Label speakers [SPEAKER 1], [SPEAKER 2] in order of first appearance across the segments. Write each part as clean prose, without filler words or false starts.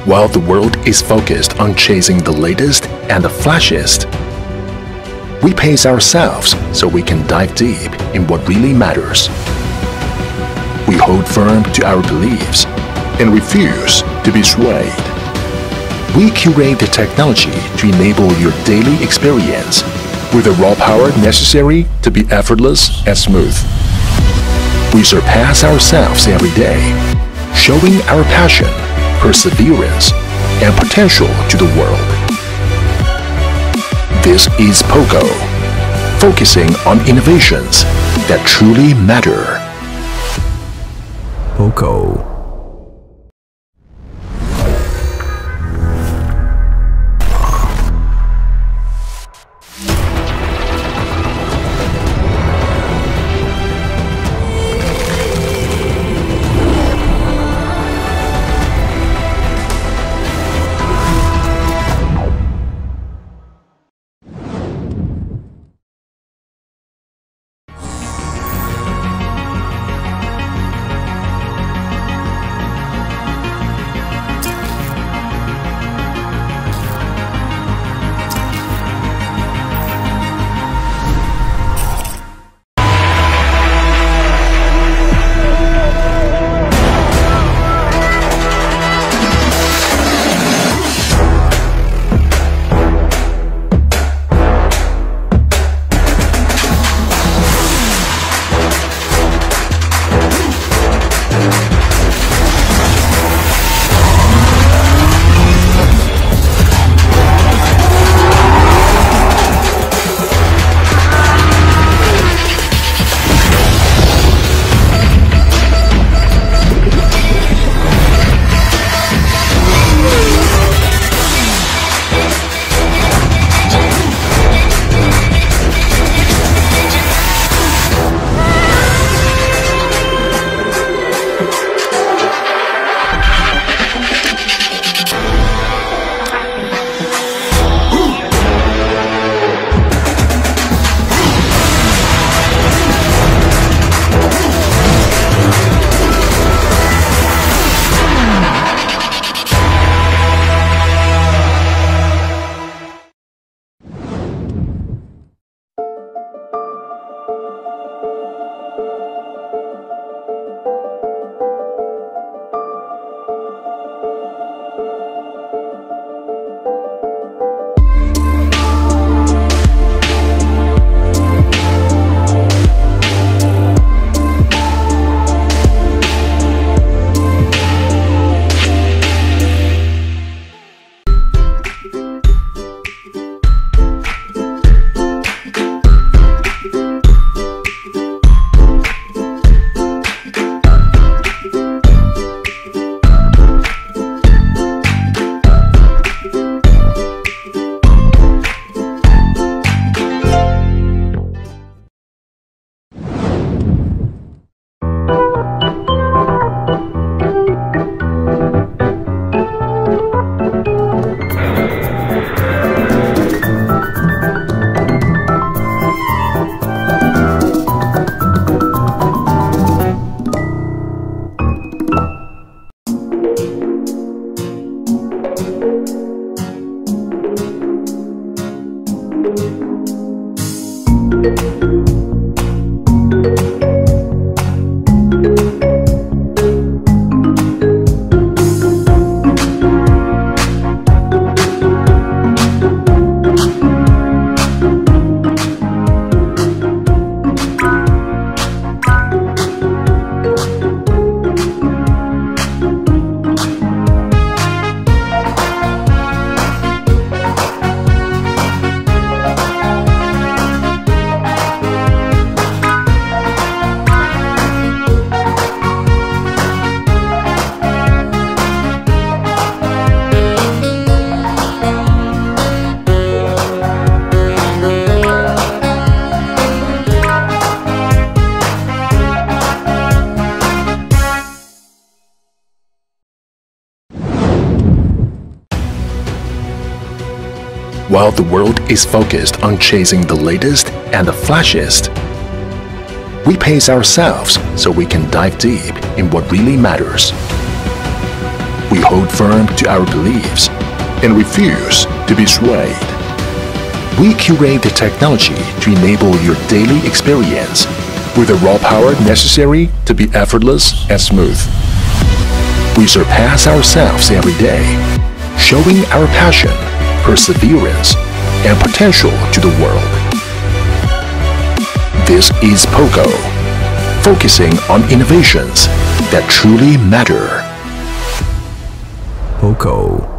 [SPEAKER 1] While the world is focused on chasing the latest and the flashiest, we pace ourselves so we can dive deep in what really matters. We hold firm to our beliefs and refuse to be swayed. We curate the technology to enable your daily experience with the raw power necessary to be effortless and smooth. We surpass ourselves every day, showing our passion, perseverance, and potential to the world. This is POCO, focusing on innovations that truly matter. POCO. While the world is focused on chasing the latest and the flashiest, we pace ourselves so we can dive deep in what really matters. We hold firm to our beliefs and refuse to be swayed. We curate the technology to enable your daily experience with the raw power necessary to be effortless and smooth. We surpass ourselves every day, showing our passion, perseverance, and potential to the world. This is POCO, focusing on innovations that truly matter.
[SPEAKER 2] POCO.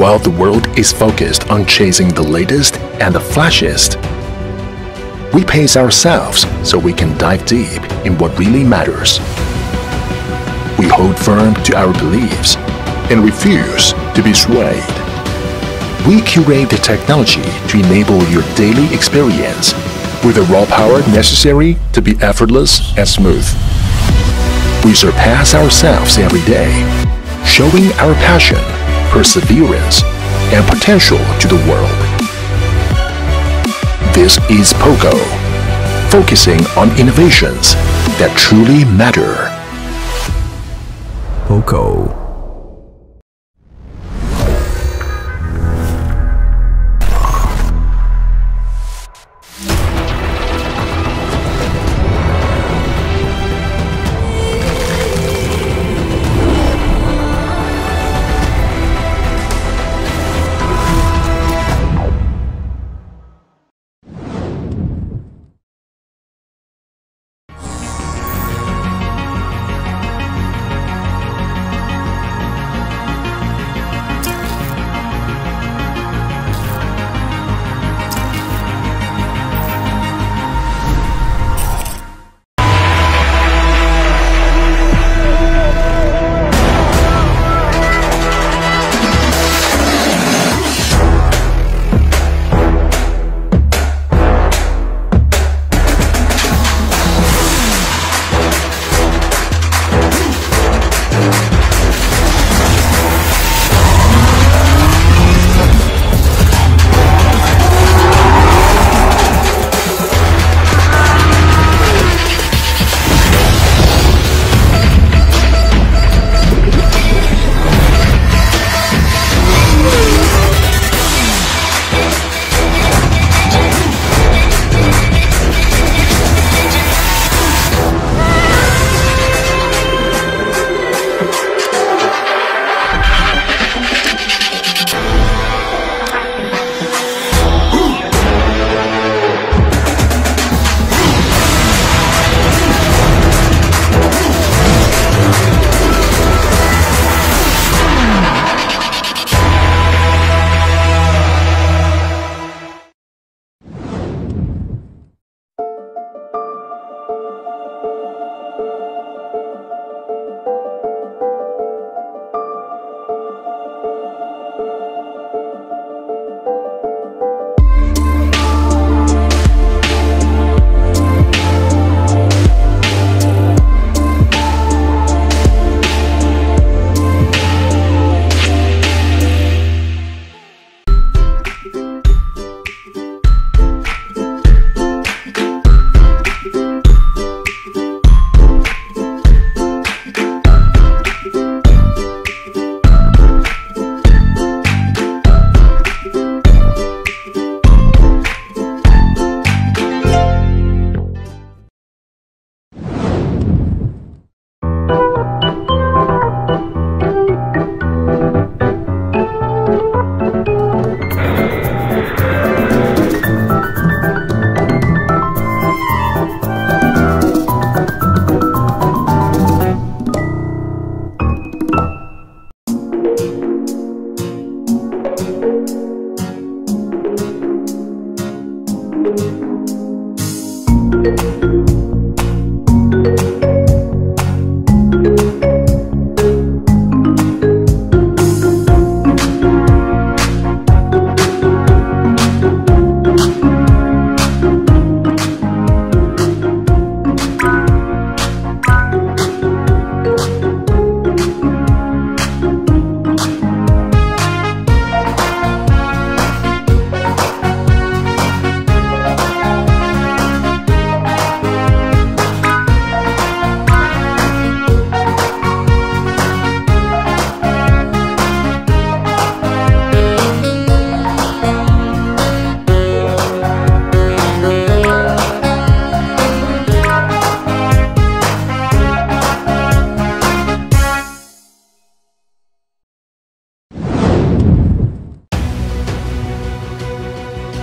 [SPEAKER 1] While the world is focused on chasing the latest and the flashiest, we pace ourselves so we can dive deep in what really matters. We hold firm to our beliefs and refuse to be swayed. We curate the technology to enable your daily experience with the raw power necessary to be effortless and smooth. We surpass ourselves every day, showing our passion, perseverance, and potential to the world. This is POCO, focusing on innovations that truly matter.
[SPEAKER 2] POCO.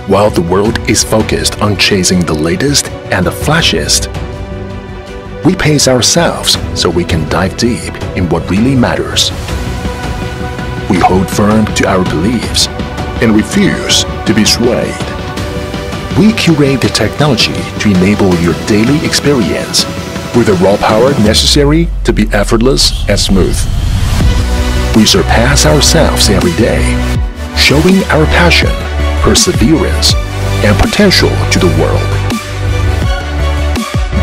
[SPEAKER 1] While the world is focused on chasing the latest and the flashiest, we pace ourselves so we can dive deep in what really matters. We hold firm to our beliefs and refuse to be swayed. We curate the technology to enable your daily experience with the raw power necessary to be effortless and smooth. We surpass ourselves every day, showing our passion, perseverance, and potential to the world.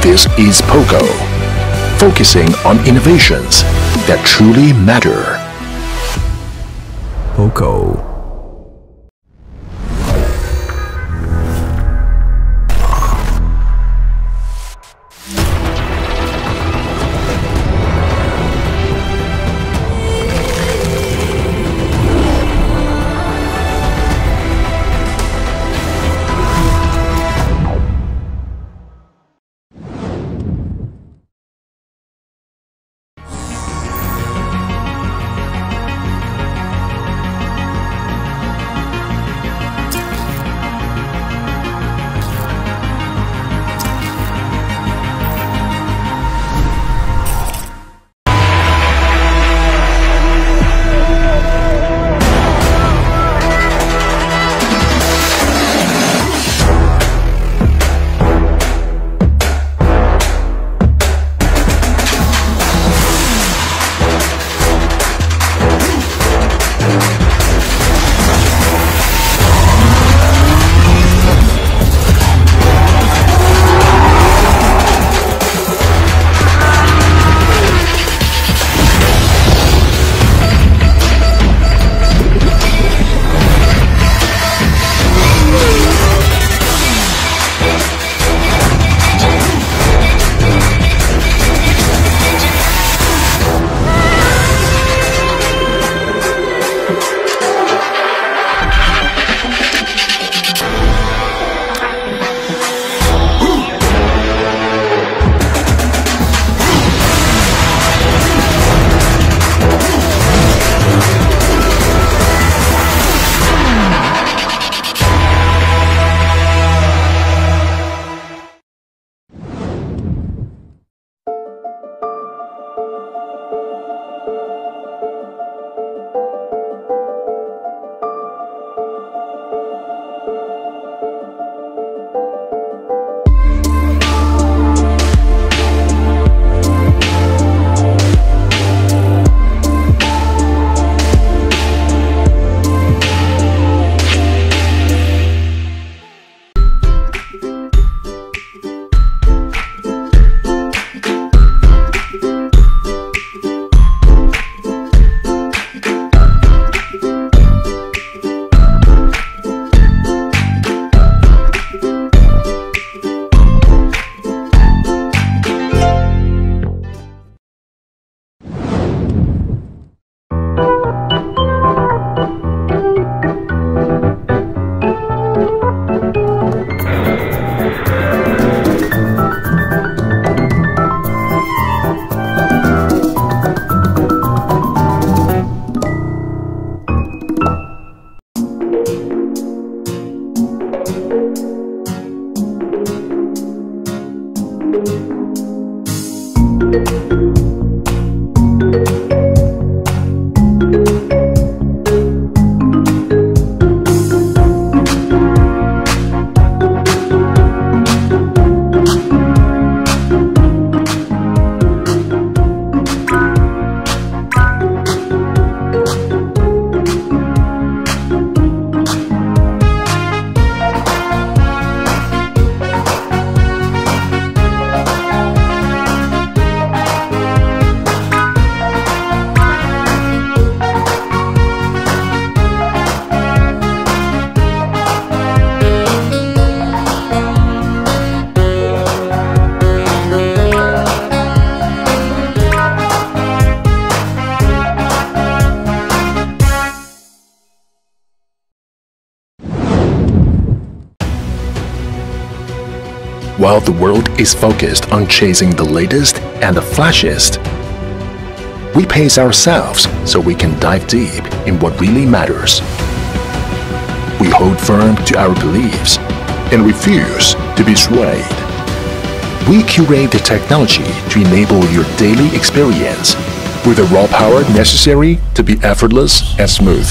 [SPEAKER 1] This is POCO, focusing on innovations that truly matter.
[SPEAKER 2] POCO.
[SPEAKER 1] While the world is focused on chasing the latest and the flashiest, we pace ourselves so we can dive deep in what really matters. We hold firm to our beliefs and refuse to be swayed. We curate the technology to enable your daily experience with the raw power necessary to be effortless and smooth.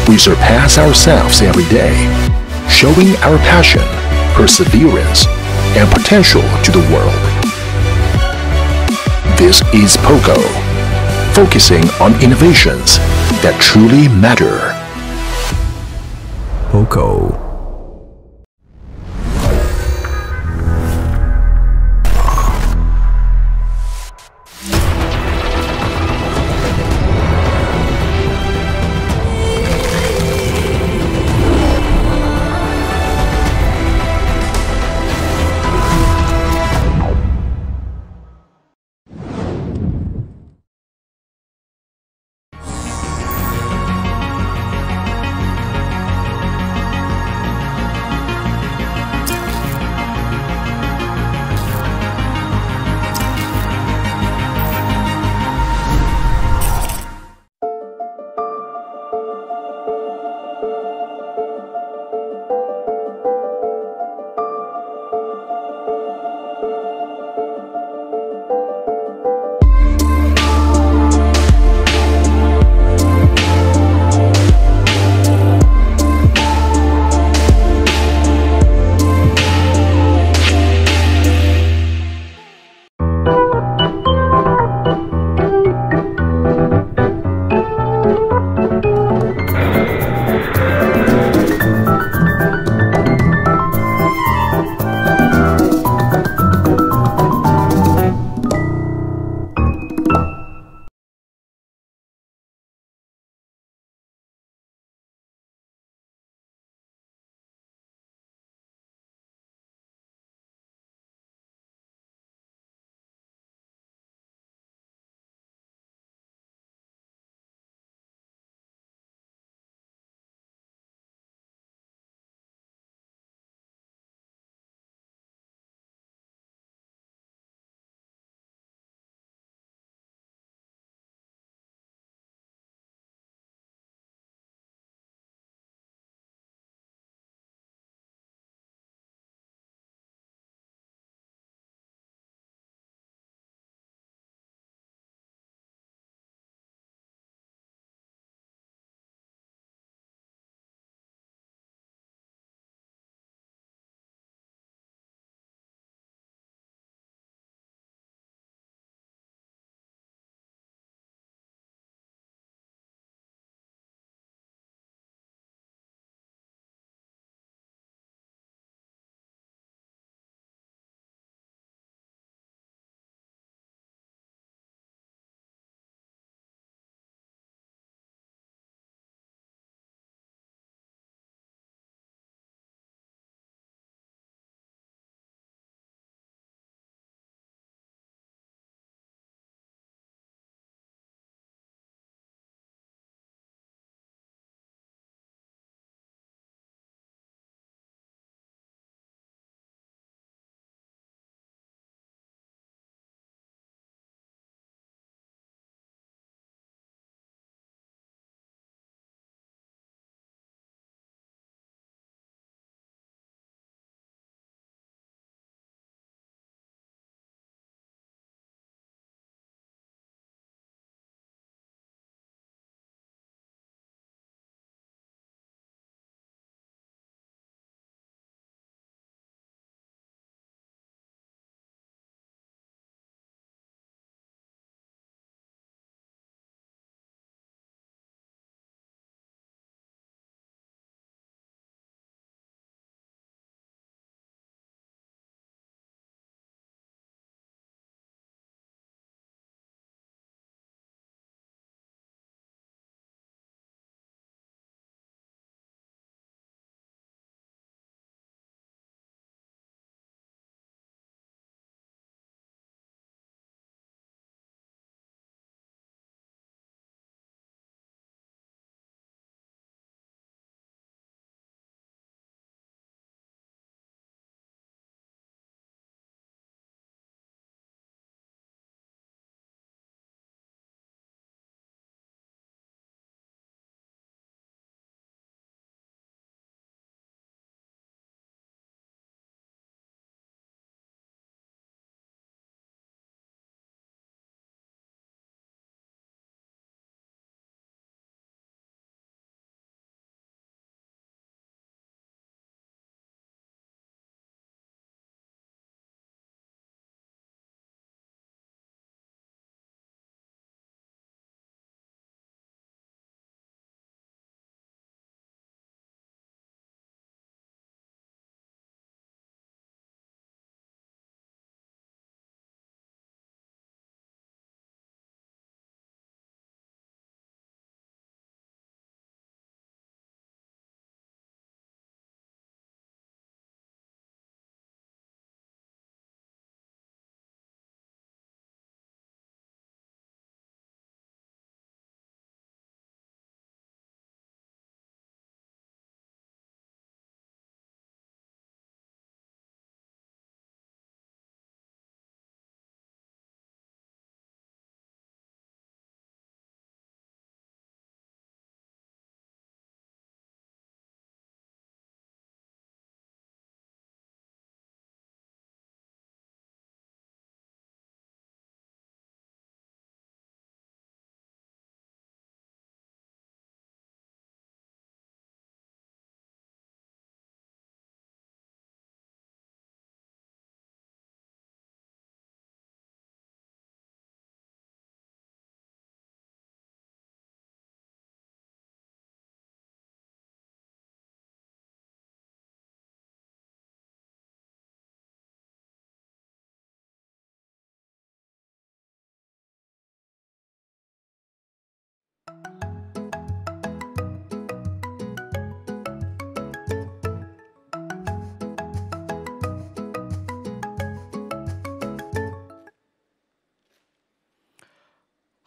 [SPEAKER 1] We surpass ourselves every day, showing our passion, perseverance, and potential to the world. This is POCO, focusing on innovations that truly matter.
[SPEAKER 2] POCO.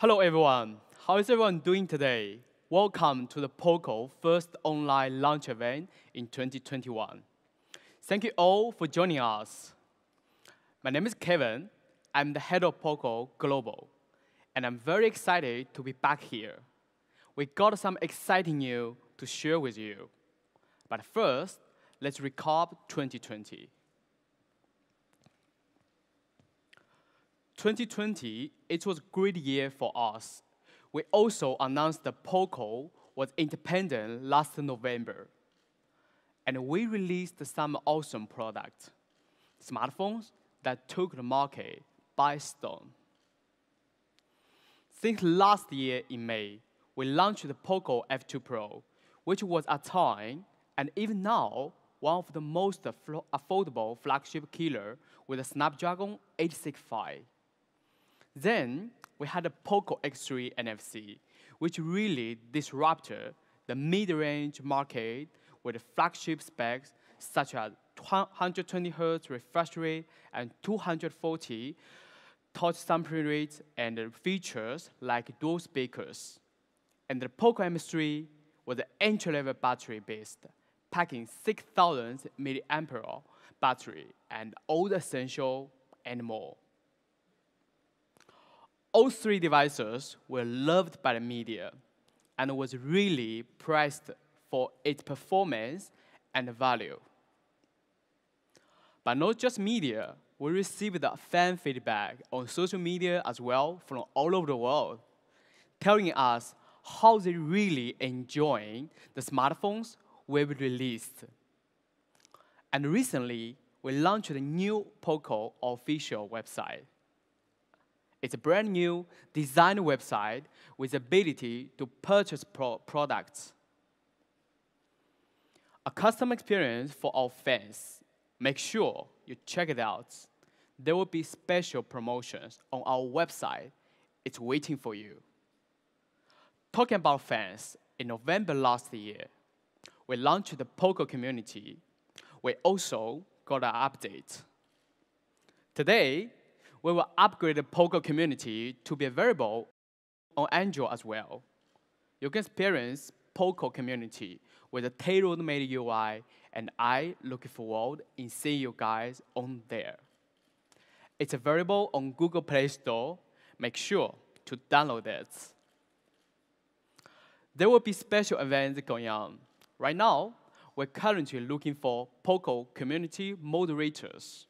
[SPEAKER 2] Hello everyone, how is everyone doing today? Welcome to the POCO first online launch event in 2021. Thank you all for joining us. My name is Kevin, I'm the head of POCO Global, and I'm very excited to be back here. We got some exciting news to share with you. But first, let's recap 2020. 2020, it was a great year for us. We also announced that POCO was independent last November. And we released some awesome products, smartphones that took the market by storm. Since last year in May, we launched the POCO F2 Pro, which was at the time, and even now, one of the most affordable flagship killer with a Snapdragon 865. Then, we had the POCO X3 NFC, which really disrupted the mid-range market with flagship specs such as 120Hz refresh rate and 240 touch sampling rates and features like dual speakers. And the POCO M3 was an entry-level battery-based, packing 6,000 mAh battery and all the essential and more. All three devices were loved by the media and was really praised for its performance and value. But not just media, we received fan feedback on social media as well from all over the world, telling us how they really enjoying the smartphones we've released. And recently, we launched a new POCO official website. It's a brand new design website with the ability to purchase products. A custom experience for our fans. Make sure you check it out. There will be special promotions on our website. It's waiting for you. Talking about fans, in November last year, we launched the POCO community. We also got an update. Today, we will upgrade the POCO community to be available on Android as well. You can experience POCO community with a tailor-made UI, and I look forward in seeing you guys on there. It's available on Google Play Store. Make sure to download it. There will be special events going on. Right now, we're currently looking for POCO community moderators.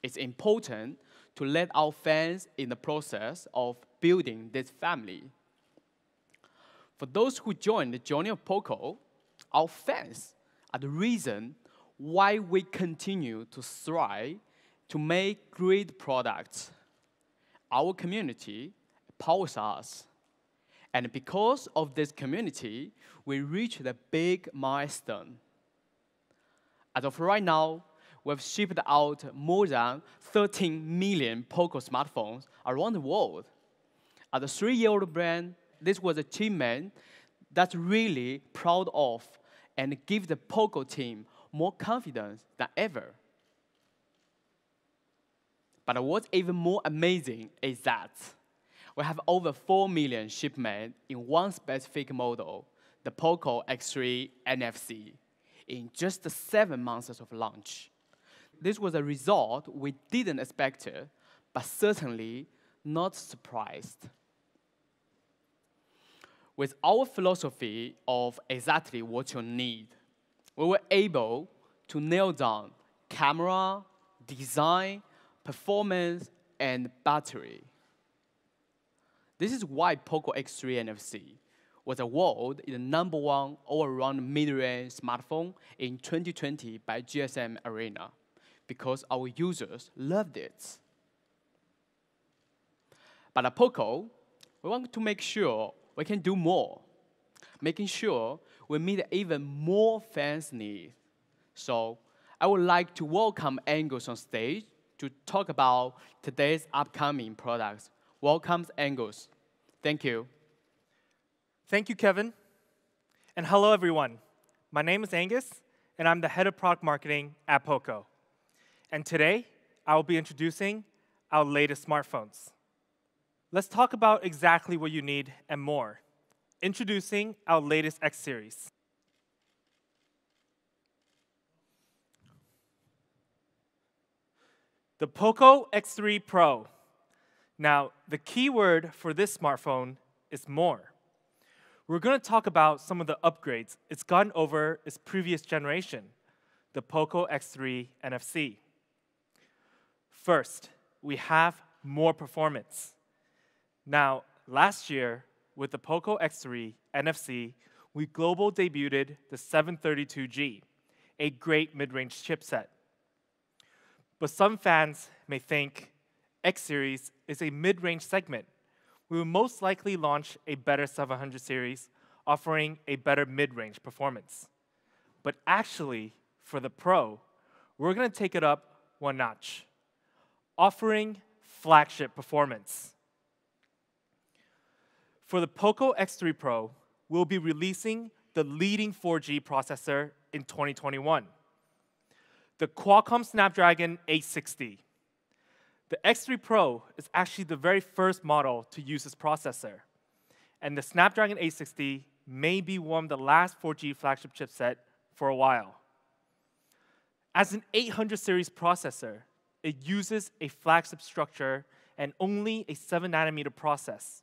[SPEAKER 2] It's important to let our fans in the process of building this family. For those who join the journey of POCO, our fans are the reason why we continue to strive to make great products. Our community powers us. And because of this community, we reached a big milestone. As of right now, we've shipped out more than 13 million POCO smartphones around the world. As a 3-year-old brand, this was an achievement that's really proud of and gives the POCO team more confidence than ever. But what's even more amazing is that we have over 4 million shipments in one specific model, the POCO X3 NFC, in just 7 months of launch. This was a result we didn't expect, but certainly not surprised. With our philosophy of exactly what you need, we were able to nail down camera, design, performance, and battery. This is why POCO X3 NFC was awarded the #1 all-around mid-range smartphone in 2020 by GSM Arena, because our users loved it. But at POCO, we want to make sure we can do more, making sure we meet even more fans' needs. So I would like to welcome Angus on stage to talk about today's upcoming products. Welcome, Angus. Thank you.
[SPEAKER 3] Thank you, Kevin. And hello, everyone. My name is Angus, and I'm the head of product marketing at POCO. And today, I will be introducing our latest smartphones. Let's talk about exactly what you need and more. Introducing our latest X series. The POCO X3 Pro. Now, the key word for this smartphone is more. We're going to talk about some of the upgrades it's gotten over its previous generation, the POCO X3 NFC. First, we have more performance. Now, last year, with the POCO X3 NFC, we global debuted the 732G, a great mid-range chipset. But some fans may think X series is a mid-range segment. We will most likely launch a better 700 series, offering a better mid-range performance. But actually, for the Pro, we're going to take it up one notch, offering flagship performance. For the POCO X3 Pro, we'll be releasing the leading 4G processor in 2021, the Qualcomm Snapdragon 860. The X3 Pro is actually the very first model to use this processor, and the Snapdragon 860 may be one of the last 4G flagship chipset for a while. As an 800 series processor, it uses a flagship structure and only a 7nm process.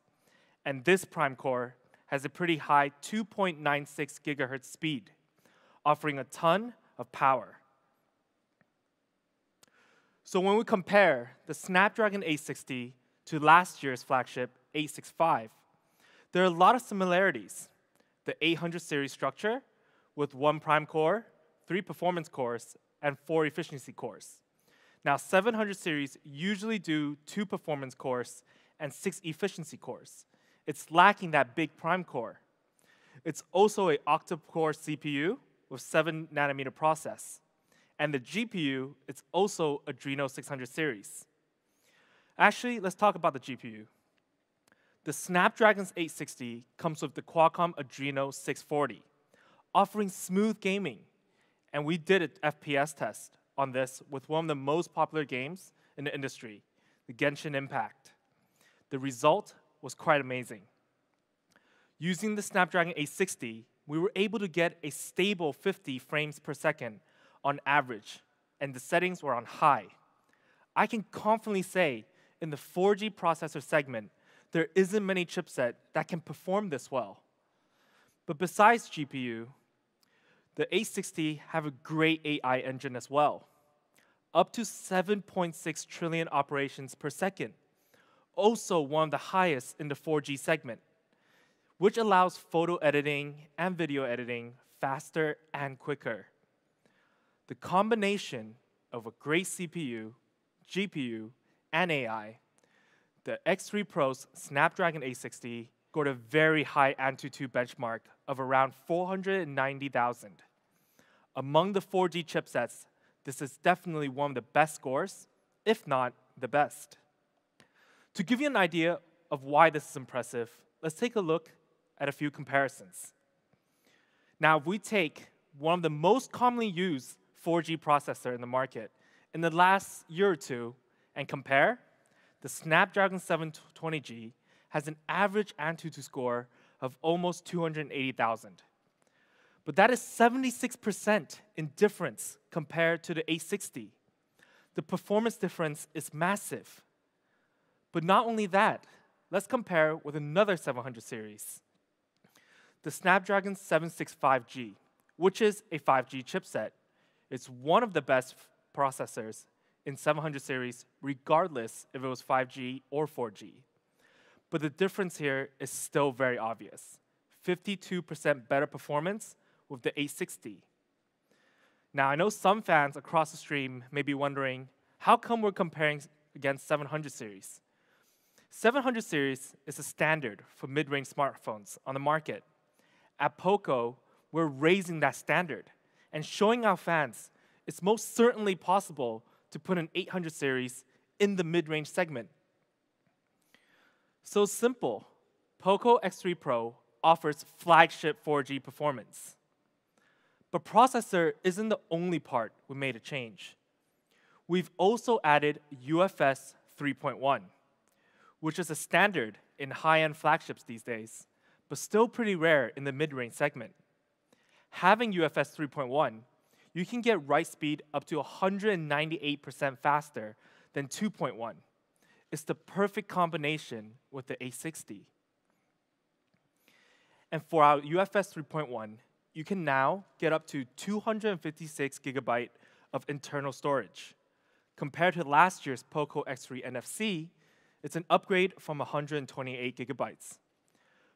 [SPEAKER 3] And this prime core has a pretty high 2.96 GHz speed, offering a ton of power. So when we compare the Snapdragon 860 to last year's flagship 865, there are a lot of similarities. The 800 series structure with 1 prime core, 3 performance cores, and 4 efficiency cores. Now, 700 series usually do 2 performance cores and 6 efficiency cores. It's lacking that big prime core. It's also an octa-core CPU with 7nm process. And the GPU, it's also Adreno 600 series. Actually, let's talk about the GPU. The Snapdragon 860 comes with the Qualcomm Adreno 640, offering smooth gaming. And we did an FPS test on this with one of the most popular games in the industry, the Genshin Impact. The result was quite amazing. Using the Snapdragon 860, we were able to get a stable 50 frames per second on average, and the settings were on high. I can confidently say in the 4G processor segment, there isn't many chipset that can perform this well. But besides GPU, the 860 have a great AI engine as well, up to 7.6 trillion operations per second, also one of the highest in the 4G segment, which allows photo editing and video editing faster and quicker. The combination of a great CPU, GPU, and AI, the X3 Pro's Snapdragon 860 scored a very high AnTuTu benchmark of around 490,000. Among the 4G chipsets, this is definitely one of the best scores, if not the best. To give you an idea of why this is impressive, let's take a look at a few comparisons. Now, if we take one of the most commonly used 4G processor in the market in the last year or two and compare, the Snapdragon 720G has an average AnTuTu score of almost 280,000. But that is 76% in difference compared to the 860. The performance difference is massive. But not only that, let's compare with another 700 series, the Snapdragon 765G, which is a 5G chipset. It's one of the best processors in 700 series, regardless if it was 5G or 4G. But the difference here is still very obvious. 52% better performance with the 860. Now, I know some fans across the stream may be wondering, how come we're comparing against 700 series? 700 series is a standard for mid-range smartphones on the market. At POCO, we're raising that standard and showing our fans it's most certainly possible to put an 800 series in the mid-range segment. So simple, POCO X3 Pro offers flagship 4G performance. But processor isn't the only part we made a change. We've also added UFS 3.1, which is a standard in high-end flagships these days, but still pretty rare in the mid-range segment. Having UFS 3.1, you can get write speed up to 198% faster than 2.1. It's the perfect combination with the A60. And for our UFS 3.1, you can now get up to 256 GB of internal storage. Compared to last year's POCO X3 NFC, it's an upgrade from 128 GB.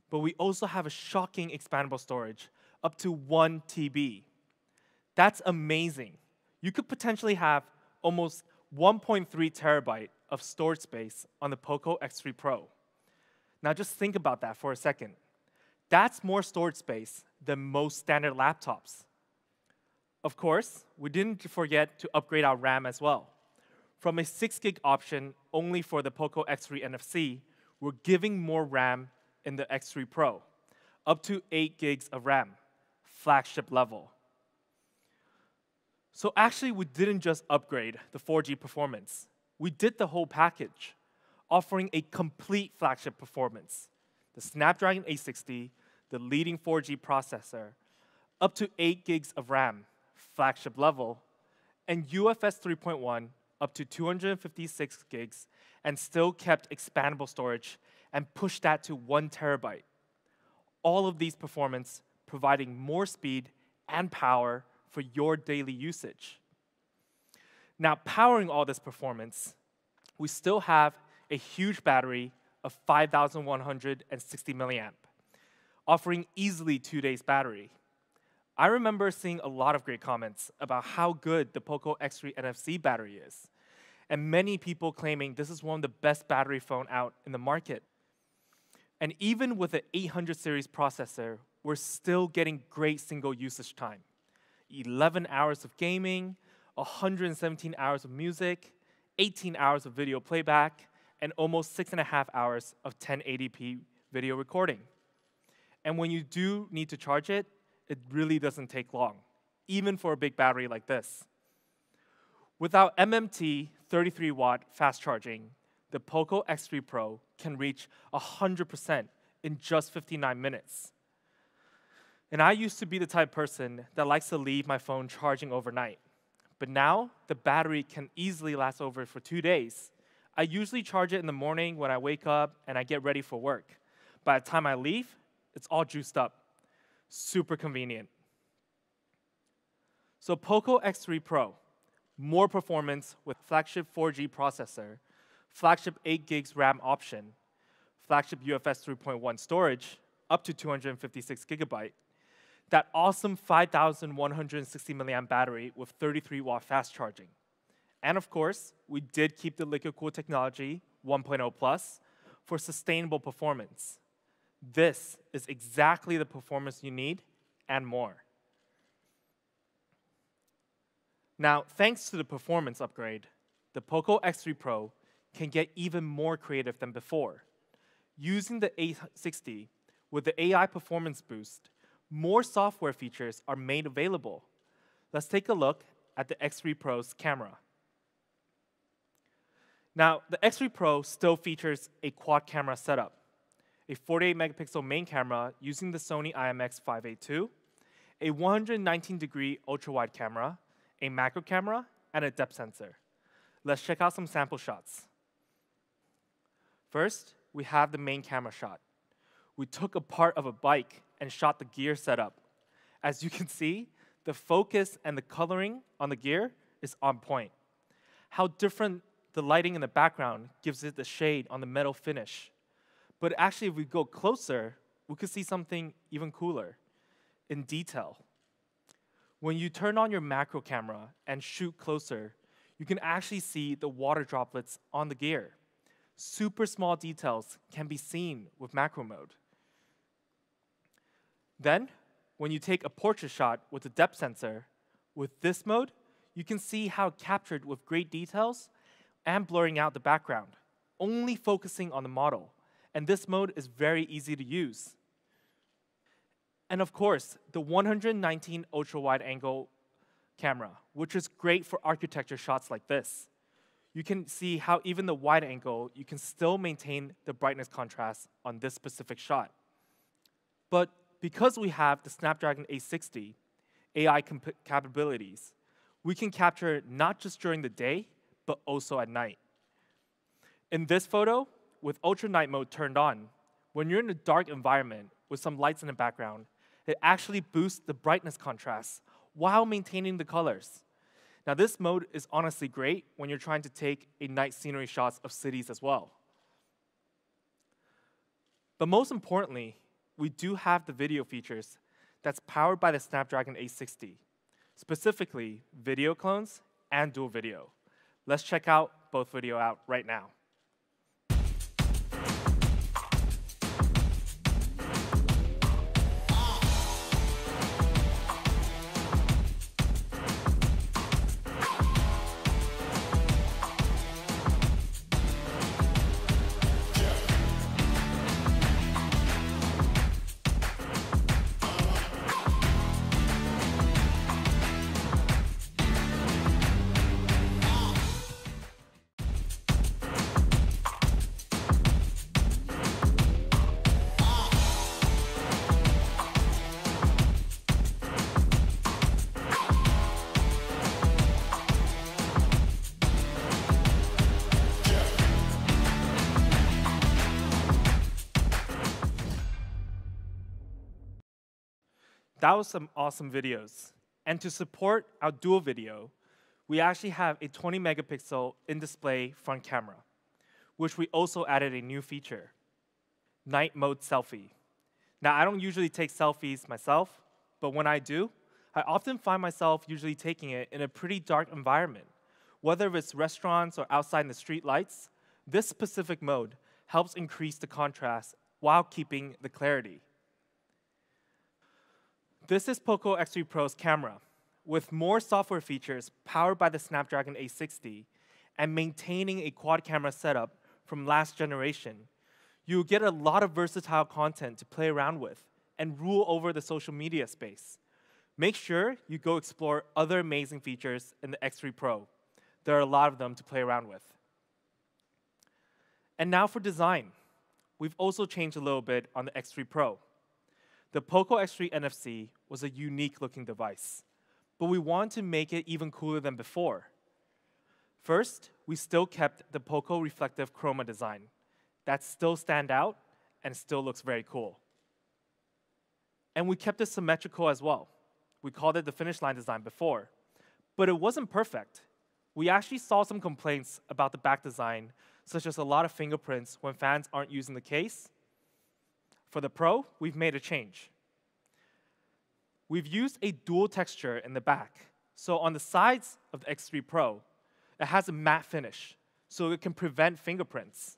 [SPEAKER 3] But we also have a shocking expandable storage, up to 1 TB. That's amazing. You could potentially have almost 1.3 terabyte of storage space on the POCO X3 Pro. Now just think about that for a second. That's more storage space than most standard laptops. Of course, we didn't forget to upgrade our RAM as well. From a 6 gig option only for the POCO X3 NFC, we're giving more RAM in the X3 Pro, up to 8 gigs of RAM, flagship level. So actually, we didn't just upgrade the 4G performance. We did the whole package, offering a complete flagship performance. The Snapdragon 860, the leading 4G processor, up to 8 gigs of RAM, flagship level, and UFS 3.1 up to 256 gigs, and still kept expandable storage and pushed that to 1 terabyte. All of these performance providing more speed and power for your daily usage. Now, powering all this performance, we still have a huge battery of 5,160 milliamp, offering easily 2 days battery. I remember seeing a lot of great comments about how good the POCO X3 NFC battery is, and many people claiming this is one of the best battery phone out in the market. And even with the 800 series processor, we're still getting great single usage time. 11 hours of gaming, 117 hours of music, 18 hours of video playback, and almost 6.5 hours of 1080p video recording. And when you do need to charge it, it really doesn't take long, even for a big battery like this. Without MMT 33-watt fast charging, the POCO X3 Pro can reach 100% in just 59 minutes. And I used to be the type of person that likes to leave my phone charging overnight. But now, the battery can easily last over for 2 days. I usually charge it in the morning when I wake up and I get ready for work. By the time I leave, it's all juiced up. Super convenient. So POCO X3 Pro, more performance with flagship 4G processor, flagship 8 gigs RAM option, flagship UFS 3.1 storage, up to 256 gigabyte, that awesome 5,160 milliamp battery with 33-watt fast charging. And of course, we did keep the liquid cool technology 1.0 plus for sustainable performance. This is exactly the performance you need and more. Now, thanks to the performance upgrade, the POCO X3 Pro can get even more creative than before. Using the A60 with the AI performance boost, more software features are made available. Let's take a look at the X3 Pro's camera. Now, the X3 Pro still features a quad camera setup, a 48-megapixel main camera using the Sony IMX582, a 119-degree ultra-wide camera, a macro camera, and a depth sensor. Let's check out some sample shots. First, we have the main camera shot. We took a part of a bike and shot the gear setup. As you can see, the focus and the coloring on the gear is on point. How different the lighting in the background gives it the shade on the metal finish. But actually, if we go closer, we could see something even cooler in detail. When you turn on your macro camera and shoot closer, you can actually see the water droplets on the gear. Super small details can be seen with macro mode. Then, when you take a portrait shot with the depth sensor, with this mode, you can see how it captured with great details and blurring out the background, only focusing on the model. And this mode is very easy to use. And of course, the 119 ultra-wide angle camera, which is great for architecture shots like this. you can see how even the wide angle, you can still maintain the brightness contrast on this specific shot. But because we have the Snapdragon 860 AI capabilities, we can capture not just during the day, but also at night. In this photo, with ultra night mode turned on, when you're in a dark environment with some lights in the background, it actually boosts the brightness contrast while maintaining the colors. Now, this mode is honestly great when you're trying to take a night scenery shots of cities as well. But most importantly, we do have the video features that's powered by the Snapdragon 860, specifically video clones and dual video. Let's check out both video out right now. That was some awesome videos. And to support our dual video, we actually have a 20 megapixel in-display front camera, which we also added a new feature, night mode selfie. Now, I don't usually take selfies myself, but when I do, I often find myself usually taking it in a pretty dark environment. Whether it's restaurants or outside in the street lights, this specific mode helps increase the contrast while keeping the clarity. This is POCO X3 Pro's camera, with more software features powered by the Snapdragon 860 and maintaining a quad camera setup from last generation. You'll get a lot of versatile content to play around with and rule over the social media space. Make sure you go explore other amazing features in the X3 Pro. There are a lot of them to play around with. And now for design. We've also changed a little bit on the X3 Pro. The POCO X3 NFC was a unique-looking device, but we wanted to make it even cooler than before. First, we still kept the POCO reflective chroma design. That still stands out and still looks very cool. And we kept it symmetrical as well. We called it the finish line design before, but it wasn't perfect. We actually saw some complaints about the back design, such as a lot of fingerprints when fans aren't using the case. For the Pro, we've made a change. We've used a dual texture in the back. So on the sides of the X3 Pro, it has a matte finish, so it can prevent fingerprints.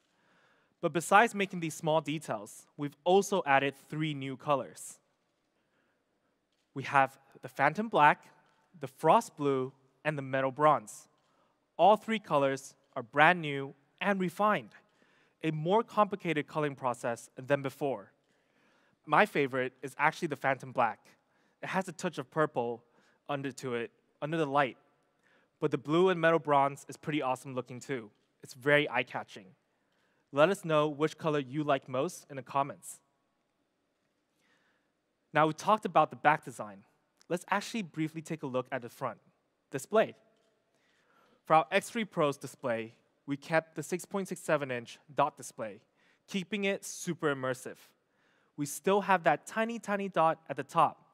[SPEAKER 3] But besides making these small details, we've also added 3 new colors. We have the Phantom Black, the Frost Blue, and the Metal Bronze. All 3 colors are brand new and refined, a more complicated coloring process than before. My favorite is actually the Phantom Black. It has a touch of purple under the light. But the blue and metal bronze is pretty awesome looking too. It's very eye-catching. Let us know which color you like most in the comments. Now we talked about the back design. Let's actually briefly take a look at the front display. For our X3 Pro's display, we kept the 6.67-inch dot display, keeping it super immersive. We still have that tiny, tiny dot at the top,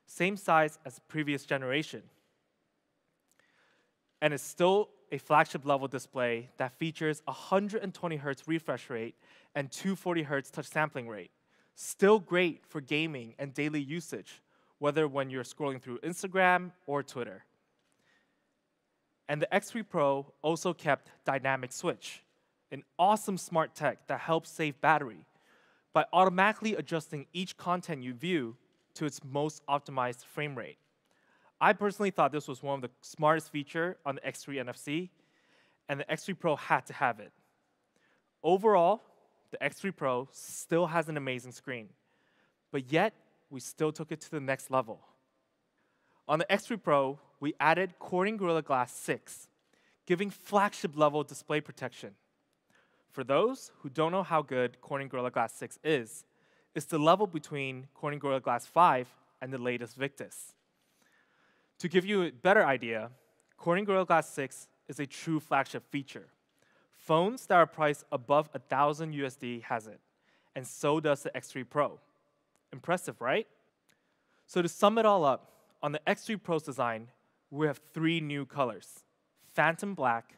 [SPEAKER 3] same size as the previous generation. And it's still a flagship level display that features 120 Hz refresh rate and 240 Hz touch sampling rate. Still great for gaming and daily usage, whether when you're scrolling through Instagram or Twitter. And the X3 Pro also kept Dynamic Switch, an awesome smart tech that helps save battery by automatically adjusting each content you view to its most optimized frame rate. I personally thought this was one of the smartest features on the X3 NFC, and the X3 Pro had to have it. Overall, the X3 Pro still has an amazing screen, but yet we still took it to the next level. On the X3 Pro, we added Corning Gorilla Glass 6, giving flagship-level display protection. For those who don't know how good Corning Gorilla Glass 6 is, it's the level between Corning Gorilla Glass 5 and the latest Victus. To give you a better idea, Corning Gorilla Glass 6 is a true flagship feature. Phones that are priced above $1,000 USD has it, and so does the X3 Pro. Impressive, right? So to sum it all up, on the X3 Pro's design, we have 3 new colors: Phantom Black,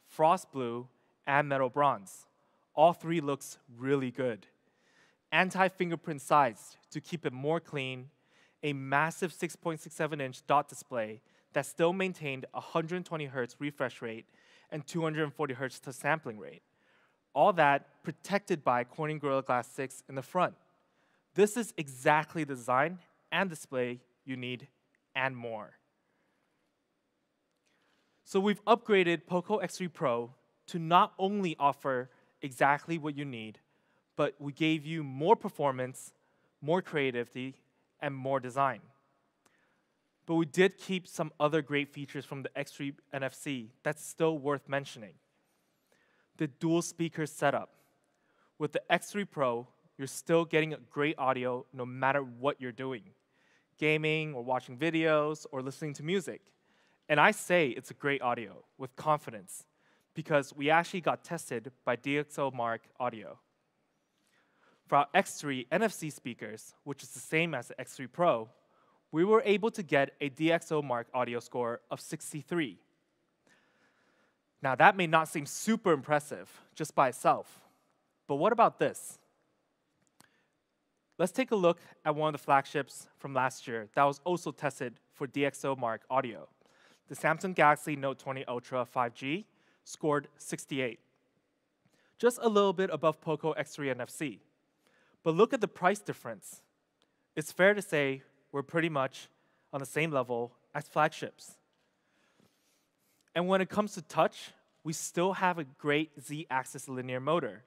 [SPEAKER 3] Frost Blue, and Metal Bronze. All 3 looks really good. Anti-fingerprint size to keep it more clean, a massive 6.67-inch dot display that still maintained 120 Hz refresh rate and 240 Hz touch sampling rate. All that protected by Corning Gorilla Glass 6 in the front. This is exactly the design and display you need and more. So we've upgraded POCO X3 Pro to not only offer exactly what you need, but we gave you more performance, more creativity, and more design. But we did keep some other great features from the X3 NFC that's still worth mentioning. The dual speaker setup. With the X3 Pro, you're still getting great audio no matter what you're doing. Gaming or watching videos or listening to music. And I say it's a great audio with confidence because we actually got tested by DxO Mark Audio. For our X3 NFC speakers, which is the same as the X3 Pro, we were able to get a DxO Mark Audio score of 63. Now that may not seem super impressive just by itself, but what about this? Let's take a look at one of the flagships from last year that was also tested for DxO Mark Audio. The Samsung Galaxy Note 20 Ultra 5G scored 68, just a little bit above POCO X3 NFC. But look at the price difference. It's fair to say we're pretty much on the same level as flagships. And when it comes to touch, we still have a great Z-axis linear motor.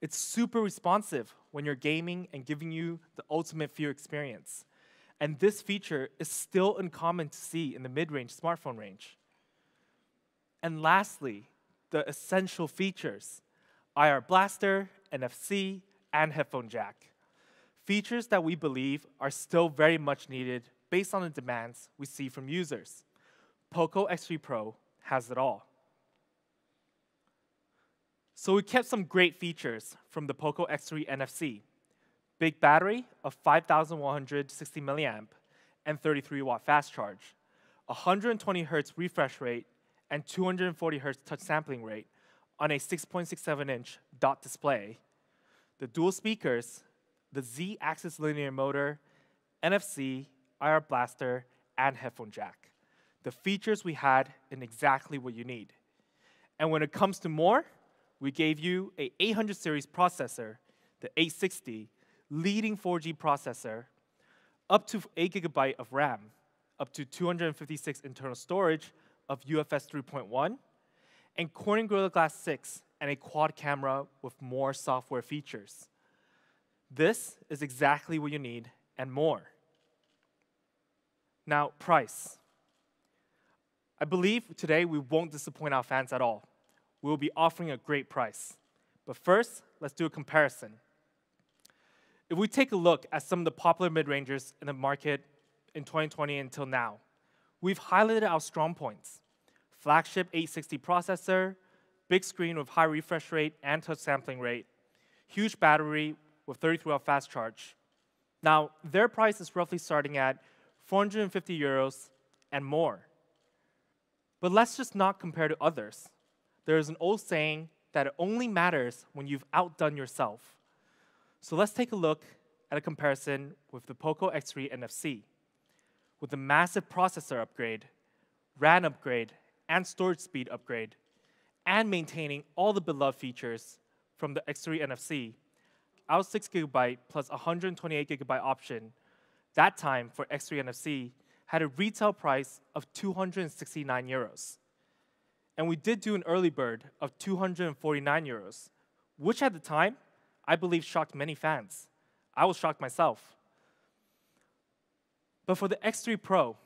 [SPEAKER 3] It's super responsive when you're gaming and giving you the ultimate feel experience. And this feature is still uncommon to see in the mid-range smartphone range. And lastly, the essential features: IR blaster, NFC, and headphone jack. Features that we believe are still very much needed based on the demands we see from users. POCO X3 Pro has it all. So we kept some great features from the POCO X3 NFC. Big battery of 5,160 milliamp and 33 watt fast charge, 120 Hz refresh rate and 240 Hz touch sampling rate on a 6.67-inch dot display, the dual speakers, the Z-axis linear motor, NFC, IR blaster, and headphone jack. The features we had in exactly what you need. And when it comes to more, we gave you a 800 series processor, the 860, leading 4G processor, up to 8 GB of RAM, up to 256 internal storage of UFS 3.1, and Corning Gorilla Glass 6 and a quad camera with more software features. This is exactly what you need and more. Now, price. I believe today we won't disappoint our fans at all. We will be offering a great price. But first, let's do a comparison. If we take a look at some of the popular mid-rangers in the market in 2020 until now, we've highlighted our strong points. Flagship 860 processor, big screen with high refresh rate and touch sampling rate, huge battery with 33-watt fast charge. Now, their price is roughly starting at 450 euros and more. But let's just not compare to others. There is an old saying that it only matters when you've outdone yourself. So let's take a look at a comparison with the POCO X3 NFC. With a massive processor upgrade, RAM upgrade, and storage speed upgrade, and maintaining all the beloved features from the X3 NFC, our 6 GB plus 128 GB option, that time for X3 NFC, had a retail price of 269 euros. And we did do an early bird of 249 euros, which at the time, I believe shocked many fans. I was shocked myself. But for the X3 Pro,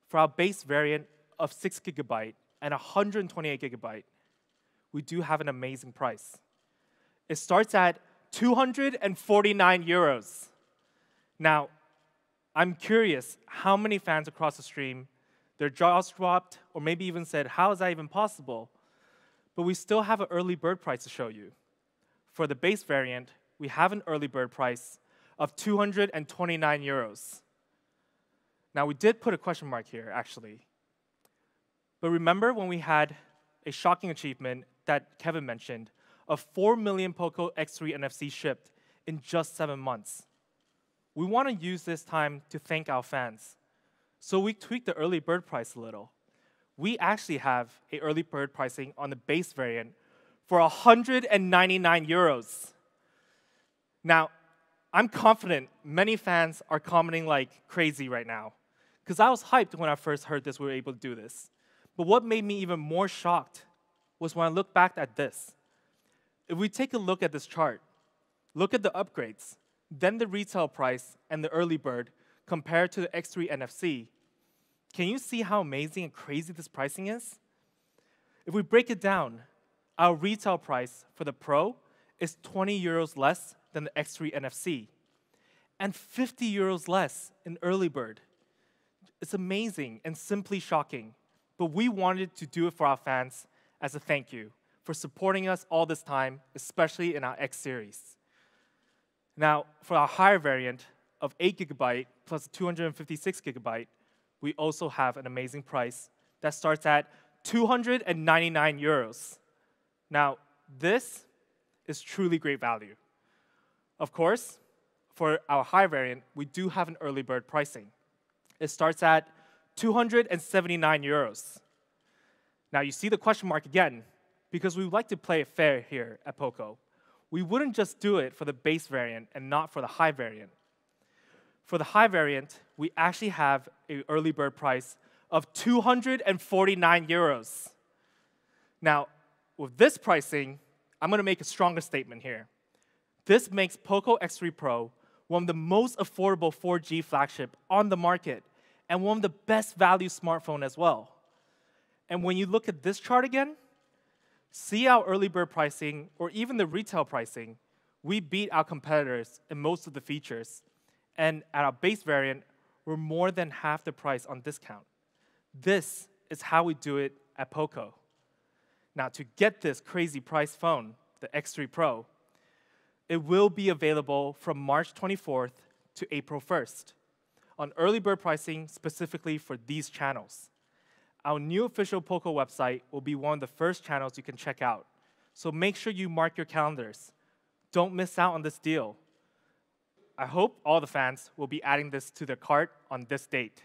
[SPEAKER 3] for our base variant of 6 GB and 128 gigabyte, we do have an amazing price. It starts at 249 euros. Now, I'm curious how many fans across the stream, their jaws dropped, or maybe even said, how is that even possible? But we still have an early bird price to show you. For the base variant, we have an early bird price of 229 euros. Now, we did put a question mark here, actually. But remember when we had a shocking achievement that Kevin mentioned of 4 million POCO X3 NFC shipped in just 7 months? We want to use this time to thank our fans. So we tweaked the early bird price a little. We actually have an early bird pricing on the base variant for 199 euros. Now, I'm confident many fans are commenting like crazy right now, because I was hyped when I first heard this, we were able to do this. But what made me even more shocked was when I looked back at this. If we take a look at this chart, look at the upgrades, then the retail price and the early bird compared to the X3 NFC, can you see how amazing and crazy this pricing is? If we break it down, our retail price for the Pro is 20 euros less than the X3 NFC, and 50 euros less in early bird. It's amazing and simply shocking, but we wanted to do it for our fans as a thank you for supporting us all this time, especially in our X series. Now, for our higher variant of 8 gigabyte plus 256 gigabyte, we also have an amazing price that starts at 299 euros. Now, this is truly great value. Of course, for our high variant, we do have an early bird pricing. It starts at 279 euros. Now, you see the question mark again, because we would like to play it fair here at POCO. We wouldn't just do it for the base variant and not for the high variant. For the high variant, we actually have an early bird price of 249 euros. Now, with this pricing, I'm going to make a stronger statement here. This makes POCO X3 Pro one of the most affordable 4G flagship on the market and one of the best value smartphone as well. And when you look at this chart again, see our early bird pricing or even the retail pricing, we beat our competitors in most of the features. And at our base variant, we're more than half the price on discount. This is how we do it at POCO. Now, to get this crazy price phone, the X3 Pro, it will be available from March 24th to April 1st on early bird pricing specifically for these channels. Our new official POCO website will be one of the first channels you can check out. So make sure you mark your calendars. Don't miss out on this deal. I hope all the fans will be adding this to their cart on this date.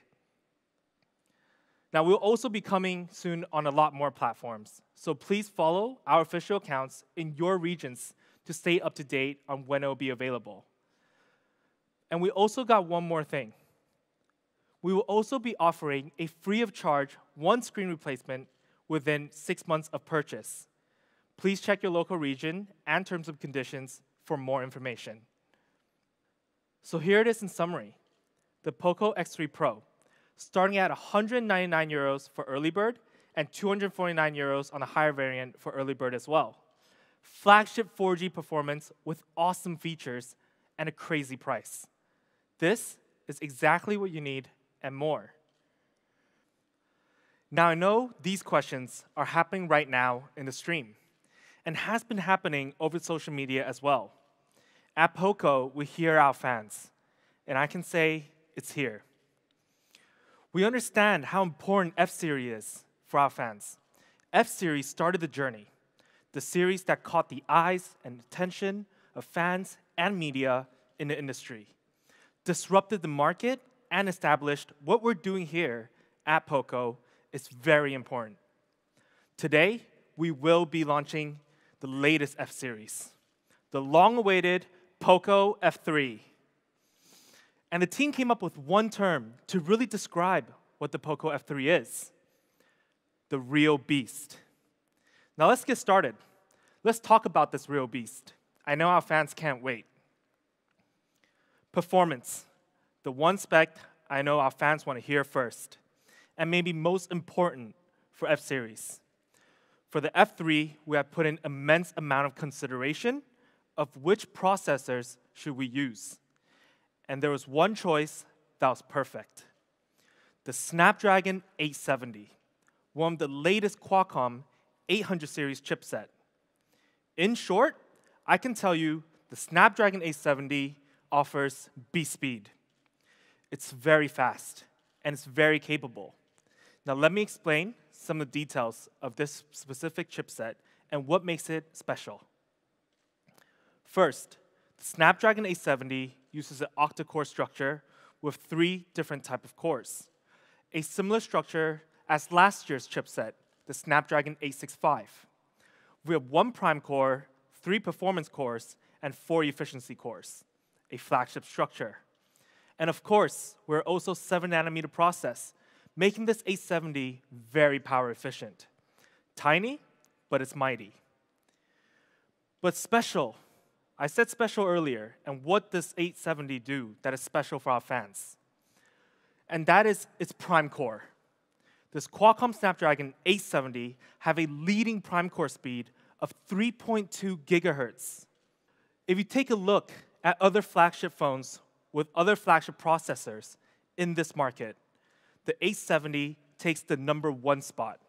[SPEAKER 3] Now, we'll also be coming soon on a lot more platforms. So please follow our official accounts in your regions to stay up to date on when it will be available. And we also got one more thing. We will also be offering a free of charge one screen replacement within 6 months of purchase. Please check your local region and terms and conditions for more information. So here it is in summary. The POCO X3 Pro, starting at 199 euros for early bird and 249 euros on the higher variant for early bird as well. Flagship 4G performance with awesome features and a crazy price. This is exactly what you need and more. Now, I know these questions are happening right now in the stream and has been happening over social media as well. At POCO, we hear our fans, and I can say it's here. We understand how important F-Series is for our fans. F-Series started the journey, the series that caught the eyes and attention of fans and media in the industry, disrupted the market, and established what we're doing here at POCO is very important. Today, we will be launching the latest F-Series, the long-awaited POCO F3. And the team came up with one term to really describe what the POCO F3 is: the real beast. Now let's get started. Let's talk about this real beast. I know our fans can't wait. Performance, the one spec I know our fans want to hear first, and maybe most important for F-Series. For the F3, we have put in immense amount of consideration of which processors should we use. And there was one choice that was perfect. The Snapdragon 870, one of the latest Qualcomm 800 series chipset. In short, I can tell you the Snapdragon 870 offers beast speed. It's very fast, and it's very capable. Now let me explain some of the details of this specific chipset and what makes it special. First, the Snapdragon 870 uses an octa-core structure with 3 different types of cores. A similar structure as last year's chipset, the Snapdragon 865. We have 1 prime core, 3 performance cores, and 4 efficiency cores, a flagship structure. And of course, we're also 7nm process, making this 870 very power efficient. Tiny, but it's mighty. But special. I said special earlier, and what does 870 do that is special for our fans? And that is its prime core. This Qualcomm Snapdragon 870 have a leading prime core speed of 3.2 gigahertz. If you take a look at other flagship phones with other flagship processors in this market, the 870 takes the #1 spot.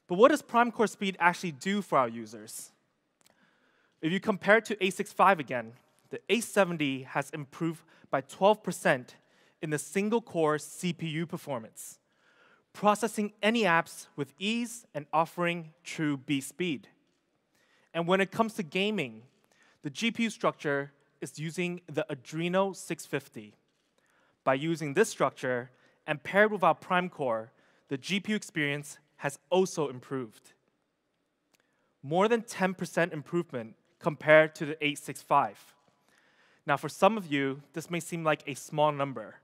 [SPEAKER 3] But what does prime core speed actually do for our users? If you compare it to 865 again, the 870 has improved by 12% in the single-core CPU performance, processing any apps with ease and offering true beast speed. And when it comes to gaming, the GPU structure is using the Adreno 650. By using this structure and paired with our prime core, the GPU experience has also improved. More than 10% improvement compared to the 865. Now, for some of you, this may seem like a small number,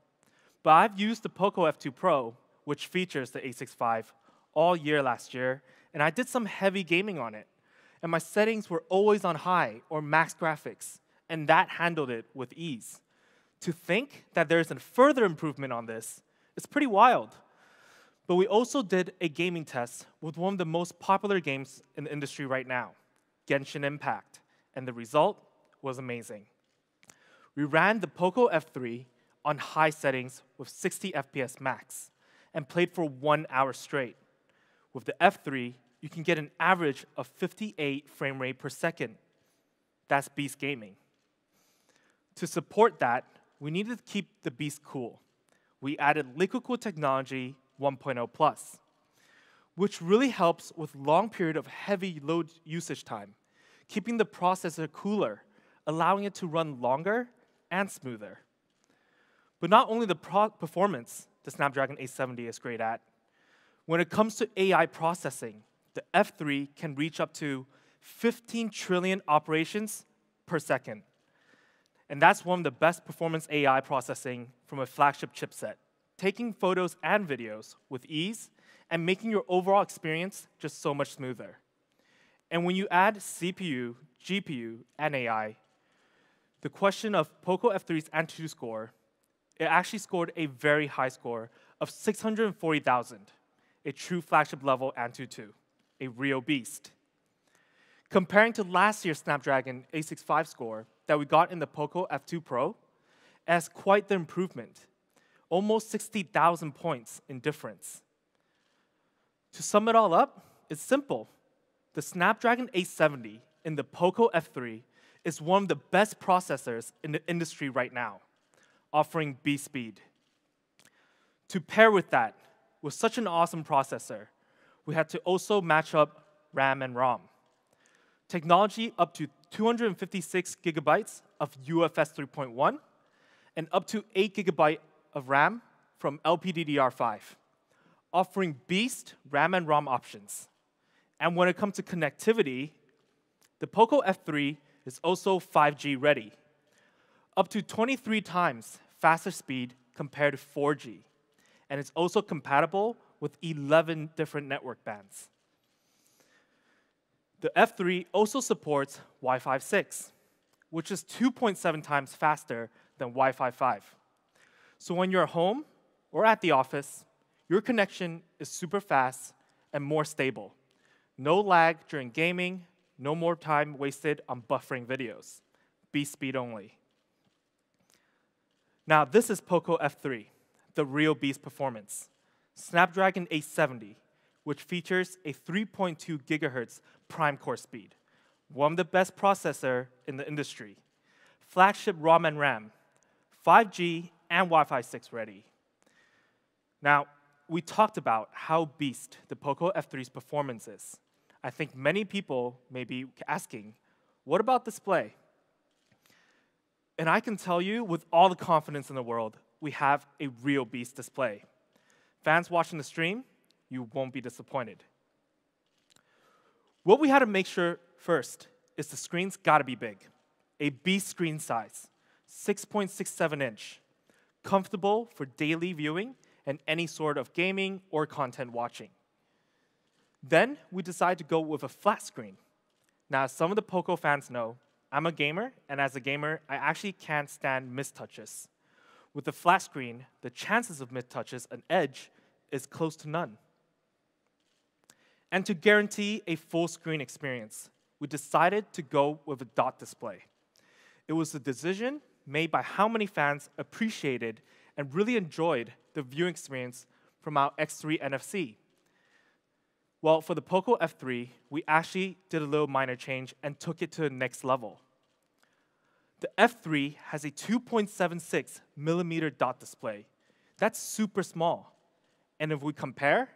[SPEAKER 3] but I've used the POCO F2 Pro, which features the 865, all year last year, and I did some heavy gaming on it. And my settings were always on high or max graphics, and that handled it with ease. To think that there's a further improvement on this is pretty wild. But we also did a gaming test with one of the most popular games in the industry right now, Genshin Impact, and the result was amazing. We ran the POCO F3 on high settings with 60 FPS max and played for 1 hour straight. With the F3, you can get an average of 58 frame rate per second. That's beast gaming. To support that, we needed to keep the beast cool. We added liquid cool technology 1.0 plus, which really helps with long period of heavy load usage time, keeping the processor cooler, allowing it to run longer and smoother. But not only the performance the Snapdragon 870 is great at, when it comes to AI processing, the F3 can reach up to 15 trillion operations per second. And that's one of the best performance AI processing from a flagship chipset, taking photos and videos with ease and making your overall experience just so much smoother. And when you add CPU, GPU, and AI, the question of POCO F3's Antutu score, it actually scored a very high score of 640,000, a true flagship level Antutu, a real beast. Comparing to last year's Snapdragon 865 score that we got in the POCO F2 Pro, it has quite the improvement, almost 60,000 points in difference. To sum it all up, it's simple. The Snapdragon 870 in the POCO F3 is one of the best processors in the industry right now, offering beast speed. To pair with that, with such an awesome processor, we had to also match up RAM and ROM. Technology up to 256 gigabytes of UFS 3.1 and up to 8 gigabytes of RAM from LPDDR5, offering beast RAM and ROM options. And when it comes to connectivity, the POCO F3 is also 5G ready, up to 23 times faster speed compared to 4G. And it's also compatible with 11 different network bands. The F3 also supports Wi-Fi 6, which is 2.7 times faster than Wi-Fi 5. So when you're home or at the office, your connection is super fast and more stable. No lag during gaming, no more time wasted on buffering videos. Beast speed only. Now, this is POCO F3, the real beast performance. Snapdragon 870, which features a 3.2 gigahertz prime core speed, one of the best processor in the industry. Flagship ROM and RAM, 5G and Wi-Fi 6 ready. Now, we talked about how beast the POCO F3's performance is. I think many people may be asking, what about display? And I can tell you with all the confidence in the world, we have a real beast display. Fans watching the stream, you won't be disappointed. What we had to make sure first is the screen's gotta be big. A beast screen size, 6.67 inch, comfortable for daily viewing and any sort of gaming or content watching. Then we decided to go with a flat screen. Now, as some of the POCO fans know, I'm a gamer, and as a gamer, I actually can't stand mistouches. With the flat screen, the chances of mistouches and edge is close to none. And to guarantee a full screen experience, we decided to go with a dot display. It was a decision made by how many fans appreciated and really enjoyed the viewing experience from our X3 NFC. Well, for the POCO F3, we actually did a little minor change and took it to the next level. The F3 has a 2.76 millimeter dot display. That's super small. And if we compare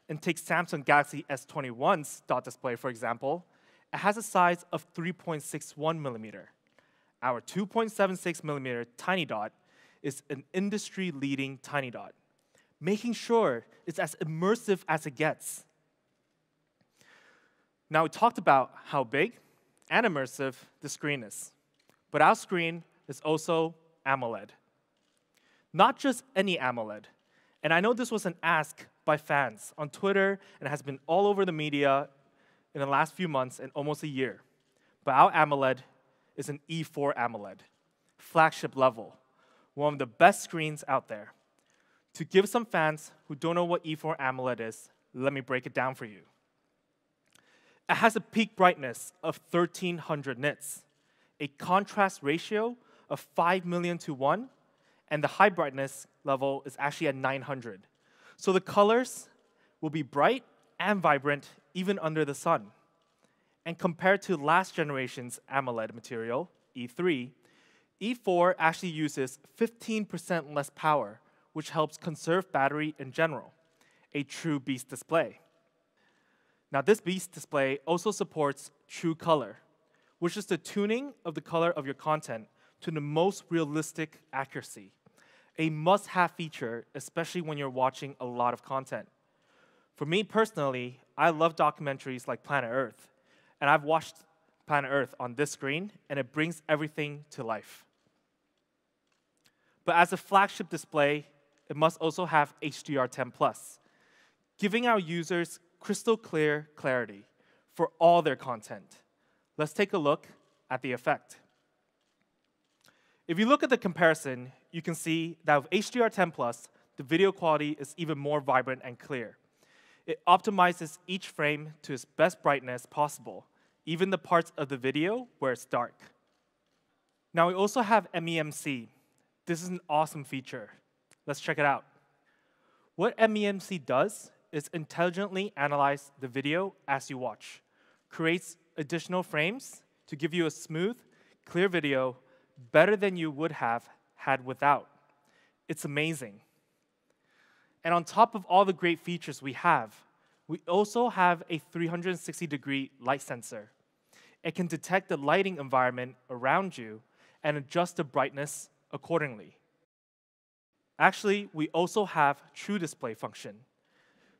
[SPEAKER 3] and take Samsung Galaxy S21's dot display, for example, it has a size of 3.61 millimeter. Our 2.76 millimeter tiny dot is an industry-leading tiny dot, making sure it's as immersive as it gets. Now, we talked about how big and immersive the screen is, but our screen is also AMOLED. Not just any AMOLED. And I know this was an ask by fans on Twitter and has been all over the media in the last few months and almost a year. But our AMOLED is an E4 AMOLED, flagship level, one of the best screens out there. To give some fans who don't know what E4 AMOLED is, let me break it down for you. It has a peak brightness of 1300 nits, a contrast ratio of 5 million to 1, and the high brightness level is actually at 900. So the colors will be bright and vibrant even under the sun. And compared to last generation's AMOLED material, E3, E4 actually uses 15% less power, which helps conserve battery in general, a true beast display. Now, this beast display also supports true color, which is the tuning of the color of your content to the most realistic accuracy, a must-have feature, especially when you're watching a lot of content. For me personally, I love documentaries like Planet Earth, and I've watched Planet Earth on this screen, and it brings everything to life. But as a flagship display, it must also have HDR10+, giving our users crystal clear clarity for all their content. Let's take a look at the effect. If you look at the comparison, you can see that with HDR10+, the video quality is even more vibrant and clear. It optimizes each frame to its best brightness possible, even the parts of the video where it's dark. Now, we also have MEMC. This is an awesome feature. Let's check it out. What MEMC does is intelligently analyze the video as you watch, creates additional frames to give you a smooth, clear video better than you would have had without. It's amazing. And on top of all the great features we also have a 360-degree light sensor. It can detect the lighting environment around you and adjust the brightness accordingly. Actually, we also have True Display function.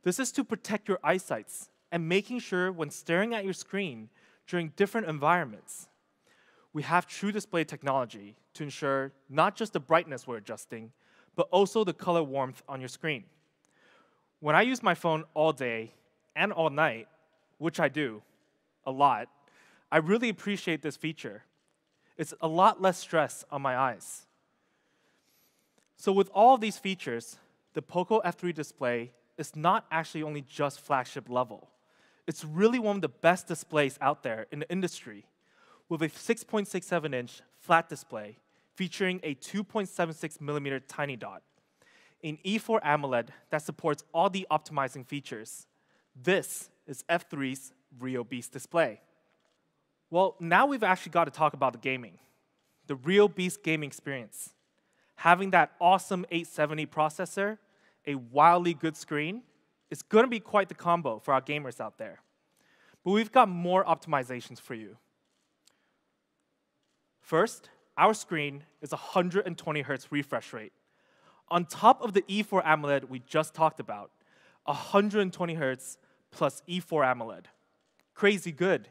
[SPEAKER 3] This is to protect your eyesights and making sure when staring at your screen during different environments. We have True Display technology to ensure not just the brightness we're adjusting, but also the color warmth on your screen. When I use my phone all day and all night, which I do a lot, I really appreciate this feature. It's a lot less stress on my eyes. So with all of these features, the POCO F3 display is not actually only just flagship level. It's really one of the best displays out there in the industry, with a 6.67-inch flat display featuring a 2.76mm tiny dot, an E4 AMOLED that supports all the optimizing features. This is F3's Real Beast display. Well, now we've actually got to talk about the gaming, the Real Beast gaming experience. Having that awesome 870 processor, a wildly good screen, is going to be quite the combo for our gamers out there. But we've got more optimizations for you. First, our screen is 120 Hz refresh rate. On top of the E4 AMOLED we just talked about, 120 Hz plus E4 AMOLED. Crazy good.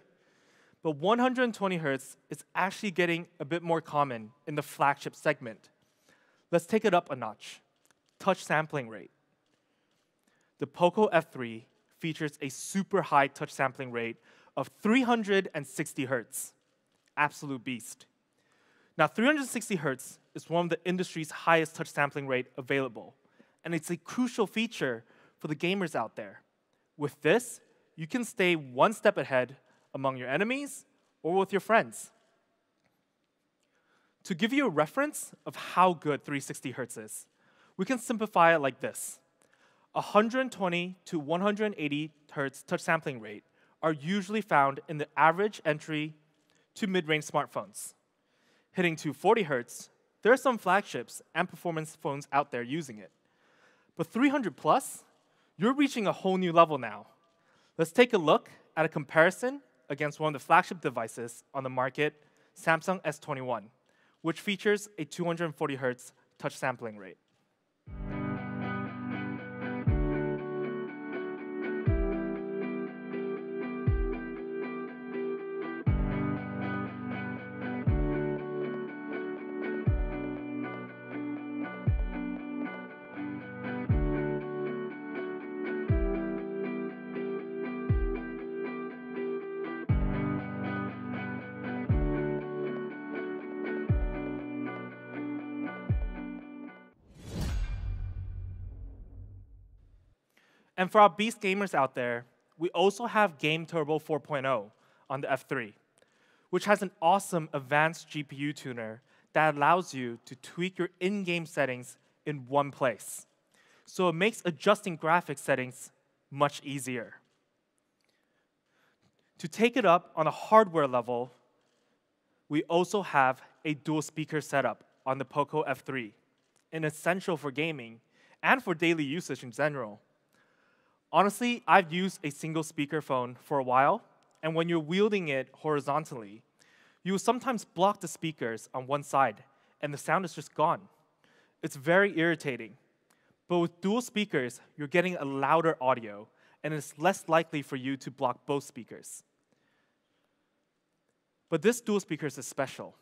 [SPEAKER 3] But 120 Hz is actually getting a bit more common in the flagship segment. Let's take it up a notch. Touch sampling rate. The POCO F3 features a super high touch sampling rate of 360 Hz. Absolute beast. Now, 360 Hz is one of the industry's highest touch sampling rate available, and it's a crucial feature for the gamers out there. With this, you can stay one step ahead among your enemies or with your friends. To give you a reference of how good 360 Hz is, we can simplify it like this. 120 to 180 Hz touch sampling rate are usually found in the average entry to mid-range smartphones. Hitting 240 Hz, there are some flagships and performance phones out there using it. But 300 plus, you're reaching a whole new level now. Let's take a look at a comparison against one of the flagship devices on the market, Samsung S21, which features a 240 Hz touch sampling rate. And for our beast gamers out there, we also have Game Turbo 4.0 on the F3, which has an awesome advanced GPU tuner that allows you to tweak your in-game settings in one place. So it makes adjusting graphics settings much easier. To take it up on a hardware level, we also have a dual speaker setup on the POCO F3, an essential for gaming and for daily usage in general. Honestly, I've used a single speaker phone for a while, and when you're wielding it horizontally, you will sometimes block the speakers on one side, and the sound is just gone. It's very irritating. But with dual speakers, you're getting a louder audio, and it's less likely for you to block both speakers. But this dual speaker is special.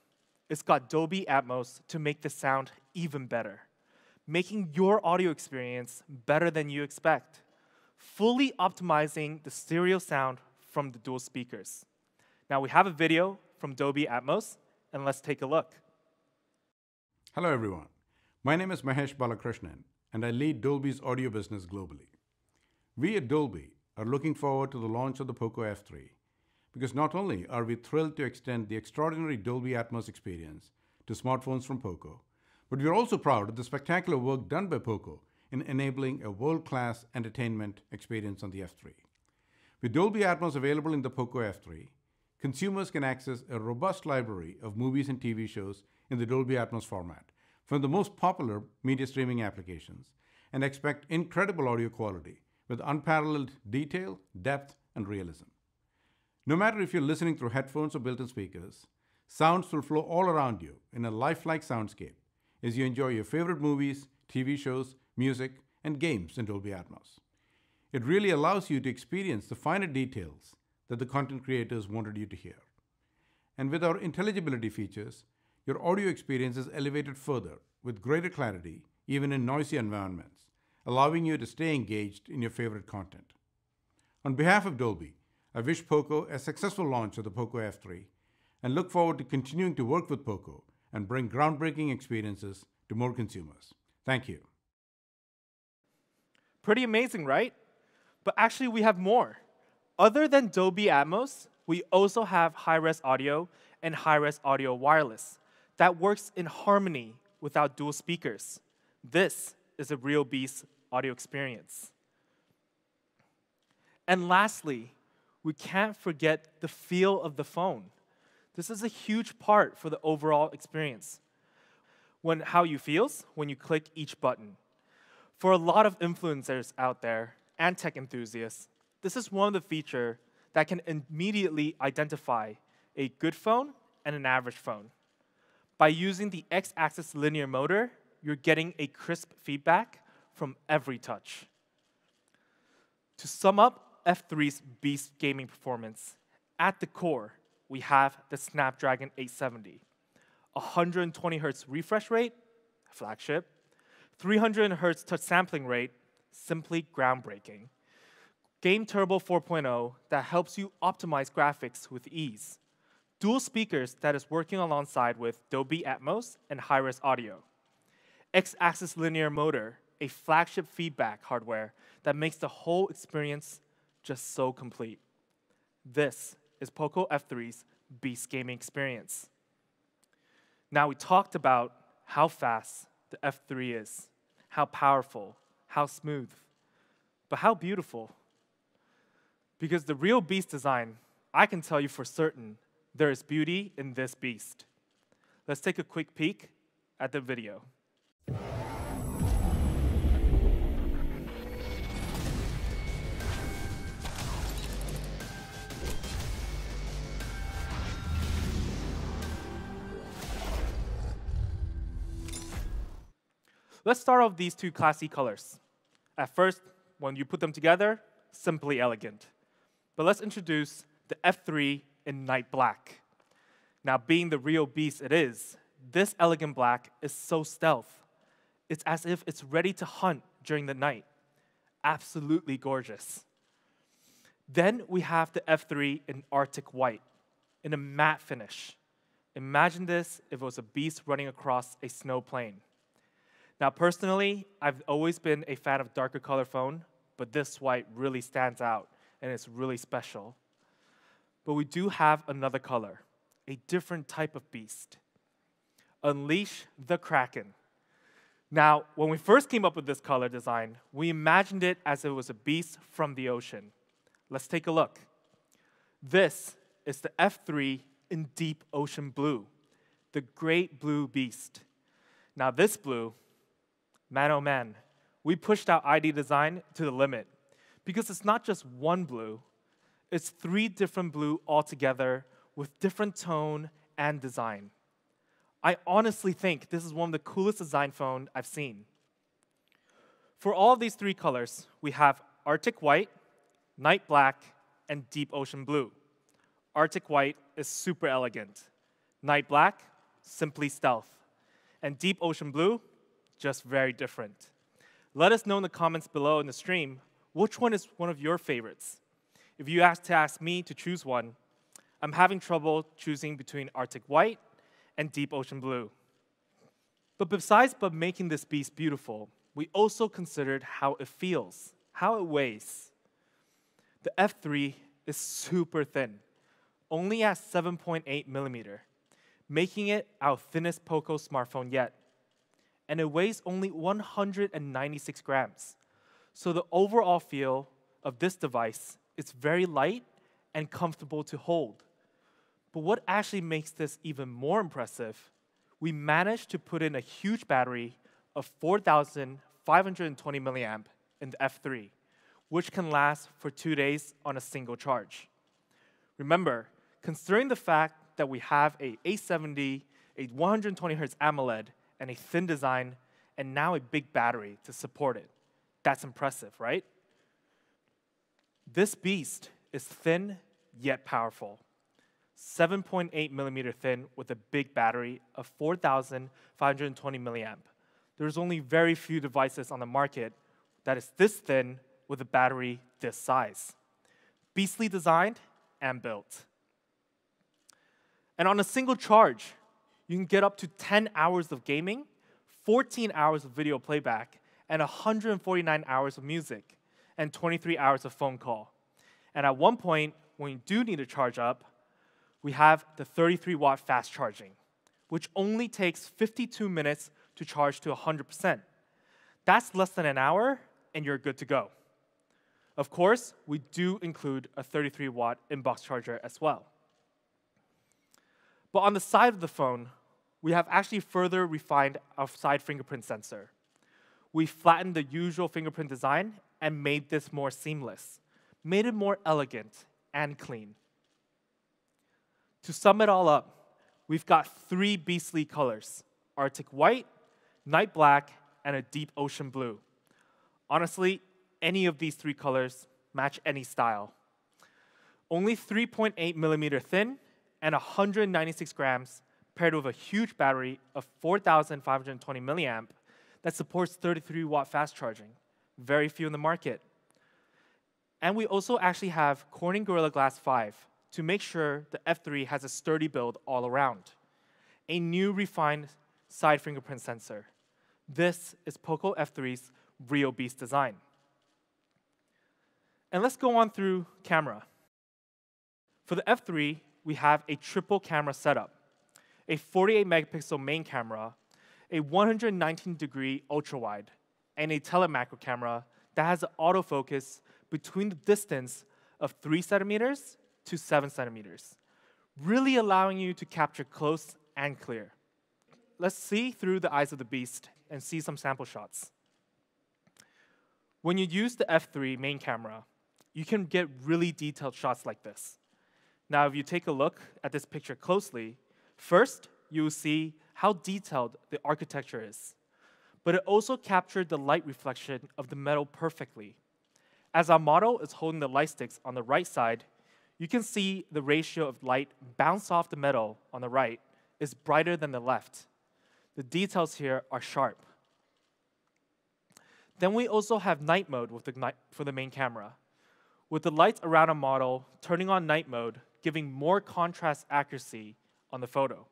[SPEAKER 3] It's got Dolby Atmos to make the sound even better, making your audio experience better than you expect, fully optimizing the stereo sound from the dual speakers. Now we have a video from Dolby Atmos, and let's take a look.
[SPEAKER 4] Hello everyone. My name is Mahesh Balakrishnan, and I lead Dolby's audio business globally. We at Dolby are looking forward to the launch of the POCO F3, because not only are we thrilled to extend the extraordinary Dolby Atmos experience to smartphones from POCO, but we're also proud of the spectacular work done by POCO in enabling a world-class entertainment experience on the F3. With Dolby Atmos available in the POCO F3, consumers can access a robust library of movies and TV shows in the Dolby Atmos format from the most popular media streaming applications and expect incredible audio quality with unparalleled detail, depth, and realism. No matter if you're listening through headphones or built-in speakers, sounds will flow all around you in a lifelike soundscape as you enjoy your favorite movies, TV shows, music, and games in Dolby Atmos. It really allows you to experience the finer details that the content creators wanted you to hear. And with our intelligibility features, your audio experience is elevated further with greater clarity, even in noisy environments, allowing you to stay engaged in your favorite content. On behalf of Dolby, I wish POCO a successful launch of the POCO F3 and look forward to continuing to work with POCO and bring groundbreaking experiences to more consumers. Thank you.
[SPEAKER 3] Pretty amazing, right? But actually, we have more. Other than Dolby Atmos, we also have high-res audio and high-res audio wireless that works in harmony without dual speakers. This is a real beast audio experience. And lastly, we can't forget the feel of the phone. This is a huge part for the overall experience. How you feels when you click each button. For a lot of influencers out there and tech enthusiasts, this is one of the features that can immediately identify a good phone and an average phone. By using the X-axis linear motor, you're getting a crisp feedback from every touch. To sum up F3's beast gaming performance, at the core, we have the Snapdragon 870, 120 Hz refresh rate, flagship, 300 Hz touch sampling rate, simply groundbreaking. Game Turbo 4.0 that helps you optimize graphics with ease. Dual speakers that is working alongside with Dolby Atmos and high-res audio. X-axis linear motor, a flagship feedback hardware that makes the whole experience just so complete. This is POCO F3's beast gaming experience. Now we talked about how fast the F3 is, how powerful, how smooth, but how beautiful. Because the real beast design, I can tell you for certain, there is beauty in this beast. Let's take a quick peek at the video. Let's start off these two classy colors. At first, when you put them together, simply elegant. But let's introduce the F3 in night black. Now, being the real beast it is, this elegant black is so stealth. It's as if it's ready to hunt during the night. Absolutely gorgeous. Then we have the F3 in Arctic white, in a matte finish. Imagine this if it was a beast running across a snow plain. Now, personally, I've always been a fan of darker color phone, but this white really stands out, and it's really special. But we do have another color, a different type of beast. Unleash the Kraken. Now, when we first came up with this color design, we imagined it as if it was a beast from the ocean. Let's take a look. This is the F3 in deep ocean blue, the great blue beast. Now, this blue, man oh man, we pushed our ID design to the limit because it's not just one blue, it's 3 different blue altogether with different tone and design. I honestly think this is one of the coolest design phones I've seen. For all of these 3 colors, we have Arctic white, night black, and deep ocean blue. Arctic white is super elegant. Night black, simply stealth. And deep ocean blue, just very different. Let us know in the comments below in the stream, which one is one of your favorites? If you ask me to choose one, I'm having trouble choosing between Arctic white and deep ocean blue. But besides making this beast beautiful, we also considered how it feels, how it weighs. The F3 is super thin, only at 7.8 millimeter, making it our thinnest POCO smartphone yet. And it weighs only 196 grams. So the overall feel of this device is very light and comfortable to hold. But what actually makes this even more impressive, we managed to put in a huge battery of 4,520 milliamp in the F3, which can last for 2 days on a single charge. Remember, considering the fact that we have a 870, a 120 Hz AMOLED, and a thin design, and now a big battery to support it. That's impressive, right? This beast is thin yet powerful. 7.8 millimeter thin with a big battery of 4,520 milliamp. There's only very few devices on the market that is this thin with a battery this size. Beastly designed and built. And on a single charge, you can get up to 10 hours of gaming, 14 hours of video playback, and 149 hours of music, and 23 hours of phone call. And at one point, when you do need to charge up, we have the 33-watt fast charging, which only takes 52 minutes to charge to 100%. That's less than an hour, and you're good to go. Of course, we do include a 33-watt inbox charger as well. But on the side of the phone, we have actually further refined our side fingerprint sensor. We flattened the usual fingerprint design and made this more seamless, made it more elegant and clean. To sum it all up, we've got 3 beastly colors: Arctic white, night black, and a deep ocean blue. Honestly, any of these 3 colors match any style. Only 3.8 millimeter thin and 196 grams, paired with a huge battery of 4,520 milliamp that supports 33-watt fast charging. Very few in the market. And we also actually have Corning Gorilla Glass 5 to make sure the F3 has a sturdy build all around. A new refined side fingerprint sensor. This is POCO F3's real beast design. And let's go on through camera. For the F3, we have a triple camera setup, a 48 megapixel main camera, a 119-degree ultra-wide, and a telemacro camera that has an autofocus between the distance of 3 centimeters to 7 centimeters, really allowing you to capture close and clear. Let's see through the eyes of the beast and see some sample shots. When you use the F3 main camera, you can get really detailed shots like this. Now, if you take a look at this picture closely, first, you will see how detailed the architecture is. But it also captured the light reflection of the metal perfectly. As our model is holding the light sticks on the right side, you can see the ratio of light bounce off the metal on the right is brighter than the left. The details here are sharp. Then we also have night mode for the main camera. With the lights around our model turning on night mode, giving more contrast accuracy on the photo.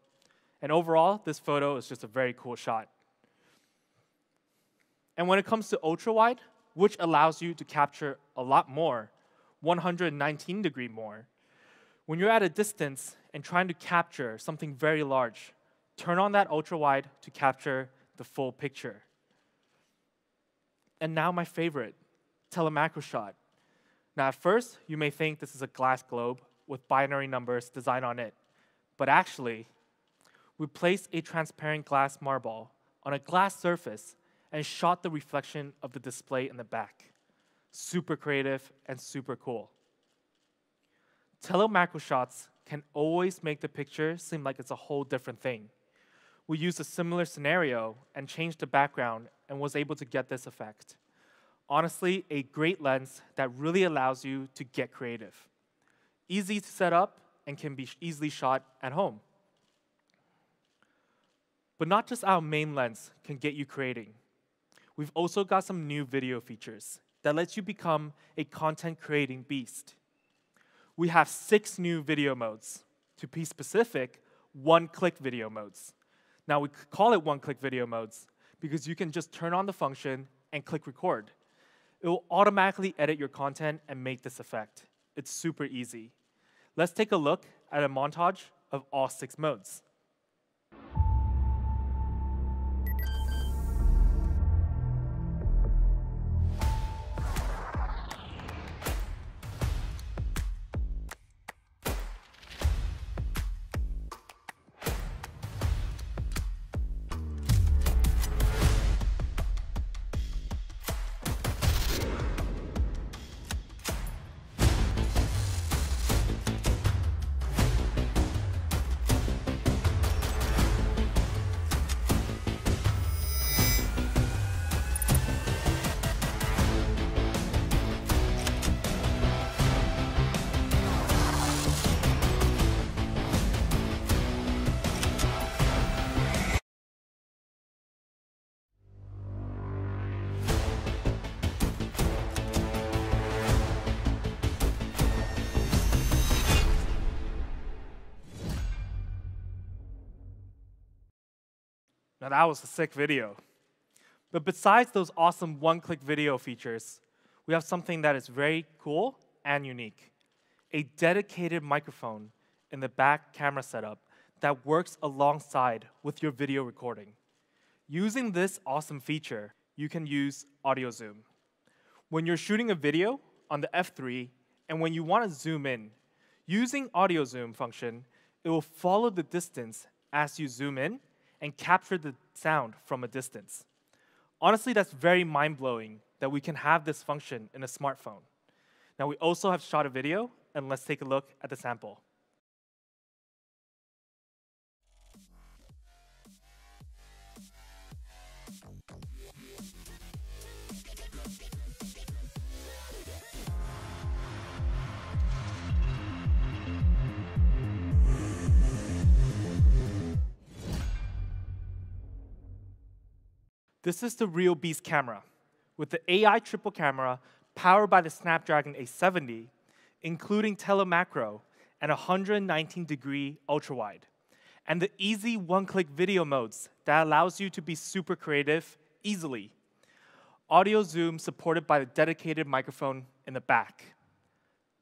[SPEAKER 3] And overall, this photo is just a very cool shot. And when it comes to ultra-wide, which allows you to capture a lot more, 119-degree more, when you're at a distance and trying to capture something very large, turn on that ultra-wide to capture the full picture. And now my favorite, telemacro shot. Now at first, you may think this is a glass globe with binary numbers designed on it. But actually, we placed a transparent glass marble on a glass surface and shot the reflection of the display in the back. Super creative and super cool. Telemacro shots can always make the picture seem like it's a whole different thing. We used a similar scenario and changed the background and was able to get this effect. Honestly, a great lens that really allows you to get creative. Easy to set up and can be easily shot at home. But not just our main lens can get you creating. We've also got some new video features that lets you become a content creating beast. We have 6 new video modes. To be specific, one-click video modes. Now we call it one-click video modes because you can just turn on the function and click record. It will automatically edit your content and make this effect. It's super easy. Let's take a look at a montage of all 6 modes. Now that was a sick video. But besides those awesome one-click video features, we have something that is very cool and unique. A dedicated microphone in the back camera setup that works alongside with your video recording. Using this awesome feature, you can use audio zoom. When you're shooting a video on the F3, and when you want to zoom in, using audio zoom function, it will follow the distance as you zoom in and capture the sound from a distance. Honestly, that's very mind-blowing that we can have this function in a smartphone. Now, we also have shot a video, and let's take a look at the sample. This is the Real Beast camera. With the AI triple camera powered by the Snapdragon 870, including telemacro and 119-degree ultra-wide, and the easy one-click video modes that allows you to be super creative easily. Audio zoom supported by the dedicated microphone in the back.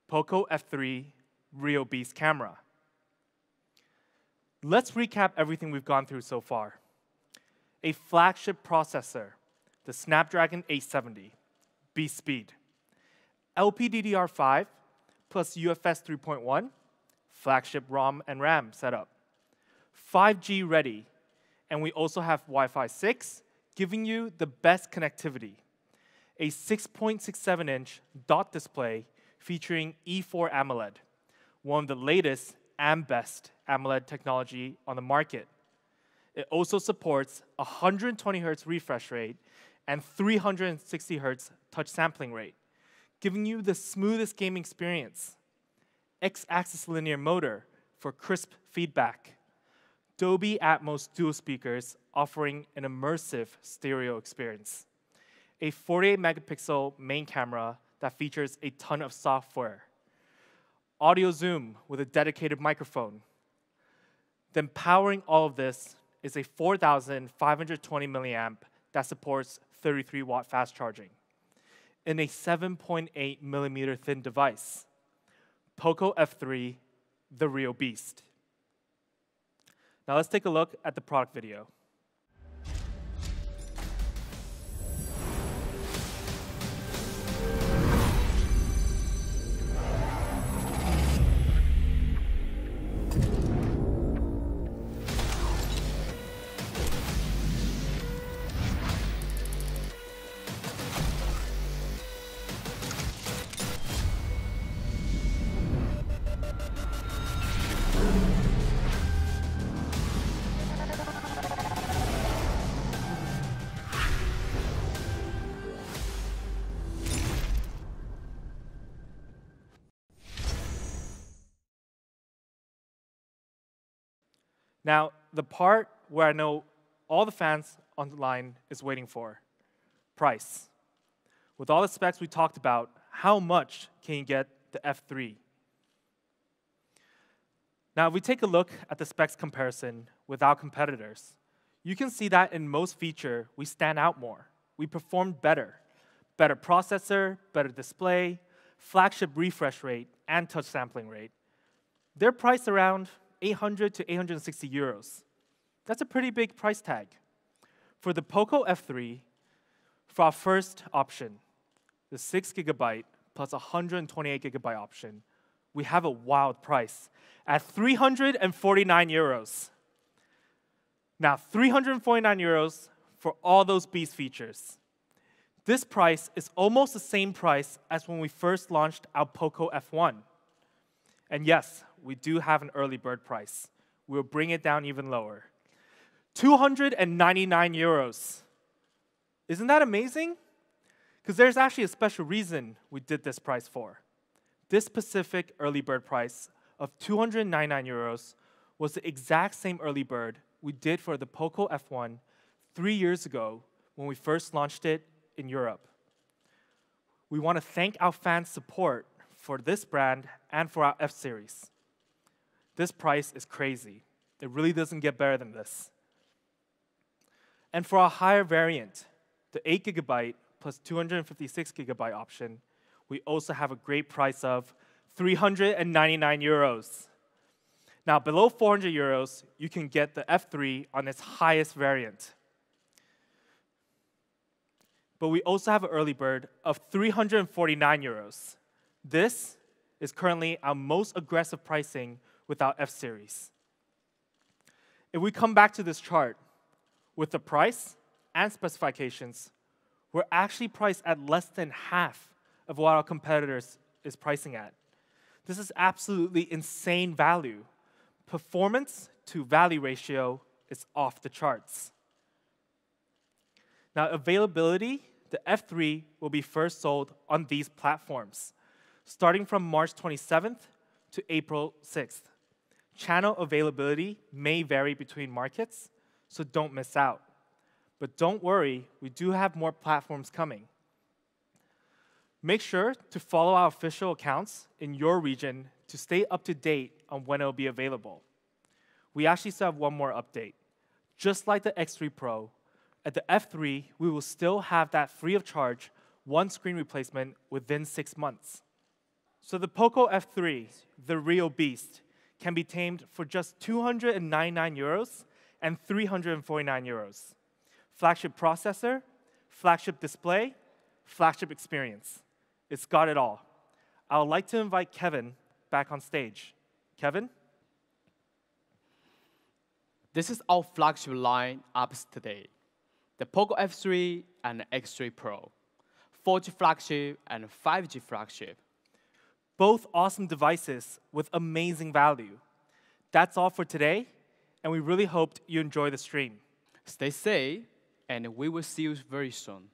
[SPEAKER 3] POCO F3 Real Beast camera. Let's recap everything we've gone through so far. A flagship processor, the Snapdragon 870, beast speed. LPDDR5 plus UFS 3.1, flagship ROM and RAM setup. 5G ready, and we also have Wi-Fi 6, giving you the best connectivity. A 6.67-inch dot display featuring E4 AMOLED, one of the latest and best AMOLED technology on the market. It also supports 120 Hz refresh rate and 360 Hz touch sampling rate, giving you the smoothest gaming experience. X-axis linear motor for crisp feedback. Dolby Atmos dual speakers offering an immersive stereo experience. A 48-megapixel main camera that features a ton of software. Audio zoom with a dedicated microphone. Then powering all of this is a 4,520 milliamp that supports 33-watt fast charging in a 7.8 millimeter thin device. POCO F3, the real beast. Now let's take a look at the product video. Now, the part where I know all the fans online is waiting for, price. With all the specs we talked about, how much can you get the F3? Now, if we take a look at the specs comparison with our competitors, you can see that in most features, we stand out more. We perform better. Better processor, better display, flagship refresh rate, and touch sampling rate. They're priced around 800 to 860 euros. That's a pretty big price tag. For the POCO F3, for our first option, the 6 GB plus 128 GB option, we have a wild price at 349 euros. Now, 349 euros for all those beast features. This price is almost the same price as when we first launched our POCO F1. And yes, we do have an early bird price. We'll bring it down even lower. 299 euros. Isn't that amazing? Because there's actually a special reason we did this price for. This specific early bird price of 299 euros was the exact same early bird we did for the POCO F1 3 years ago when we first launched it in Europe. We want to thank our fans' support for this brand and for our F-Series. This price is crazy. It really doesn't get better than this. And for our higher variant, the 8GB plus 256GB option, we also have a great price of 399 euros. Now, below 400 euros, you can get the F3 on its highest variant. But we also have an early bird of 349 euros. This is currently our most aggressive pricing with our F-Series. If we come back to this chart, with the price and specifications, we're actually priced at less than half of what our competitors is pricing at. This is absolutely insane value. Performance to value ratio is off the charts. Now, availability, the F3 will be first sold on these platforms, starting from March 27th to April 6th. Channel availability may vary between markets, so don't miss out. But don't worry, we do have more platforms coming. Make sure to follow our official accounts in your region to stay up to date on when it will be available. We actually still have one more update. Just like the X3 Pro, at the F3, we will still have that free of charge one screen replacement within 6 months. So the POCO F3, the real beast, can be tamed for just 299 euros and 349 euros. Flagship processor, flagship display, flagship experience. It's got it all. I would like to invite Kevin back on stage. Kevin?
[SPEAKER 2] This is our flagship lineups today. The POCO F3 and X3 Pro, 4G flagship and 5G flagship.
[SPEAKER 3] Both awesome devices with amazing value. That's all for today, and we really hoped you enjoy the stream.
[SPEAKER 2] Stay safe, and we will see you very soon.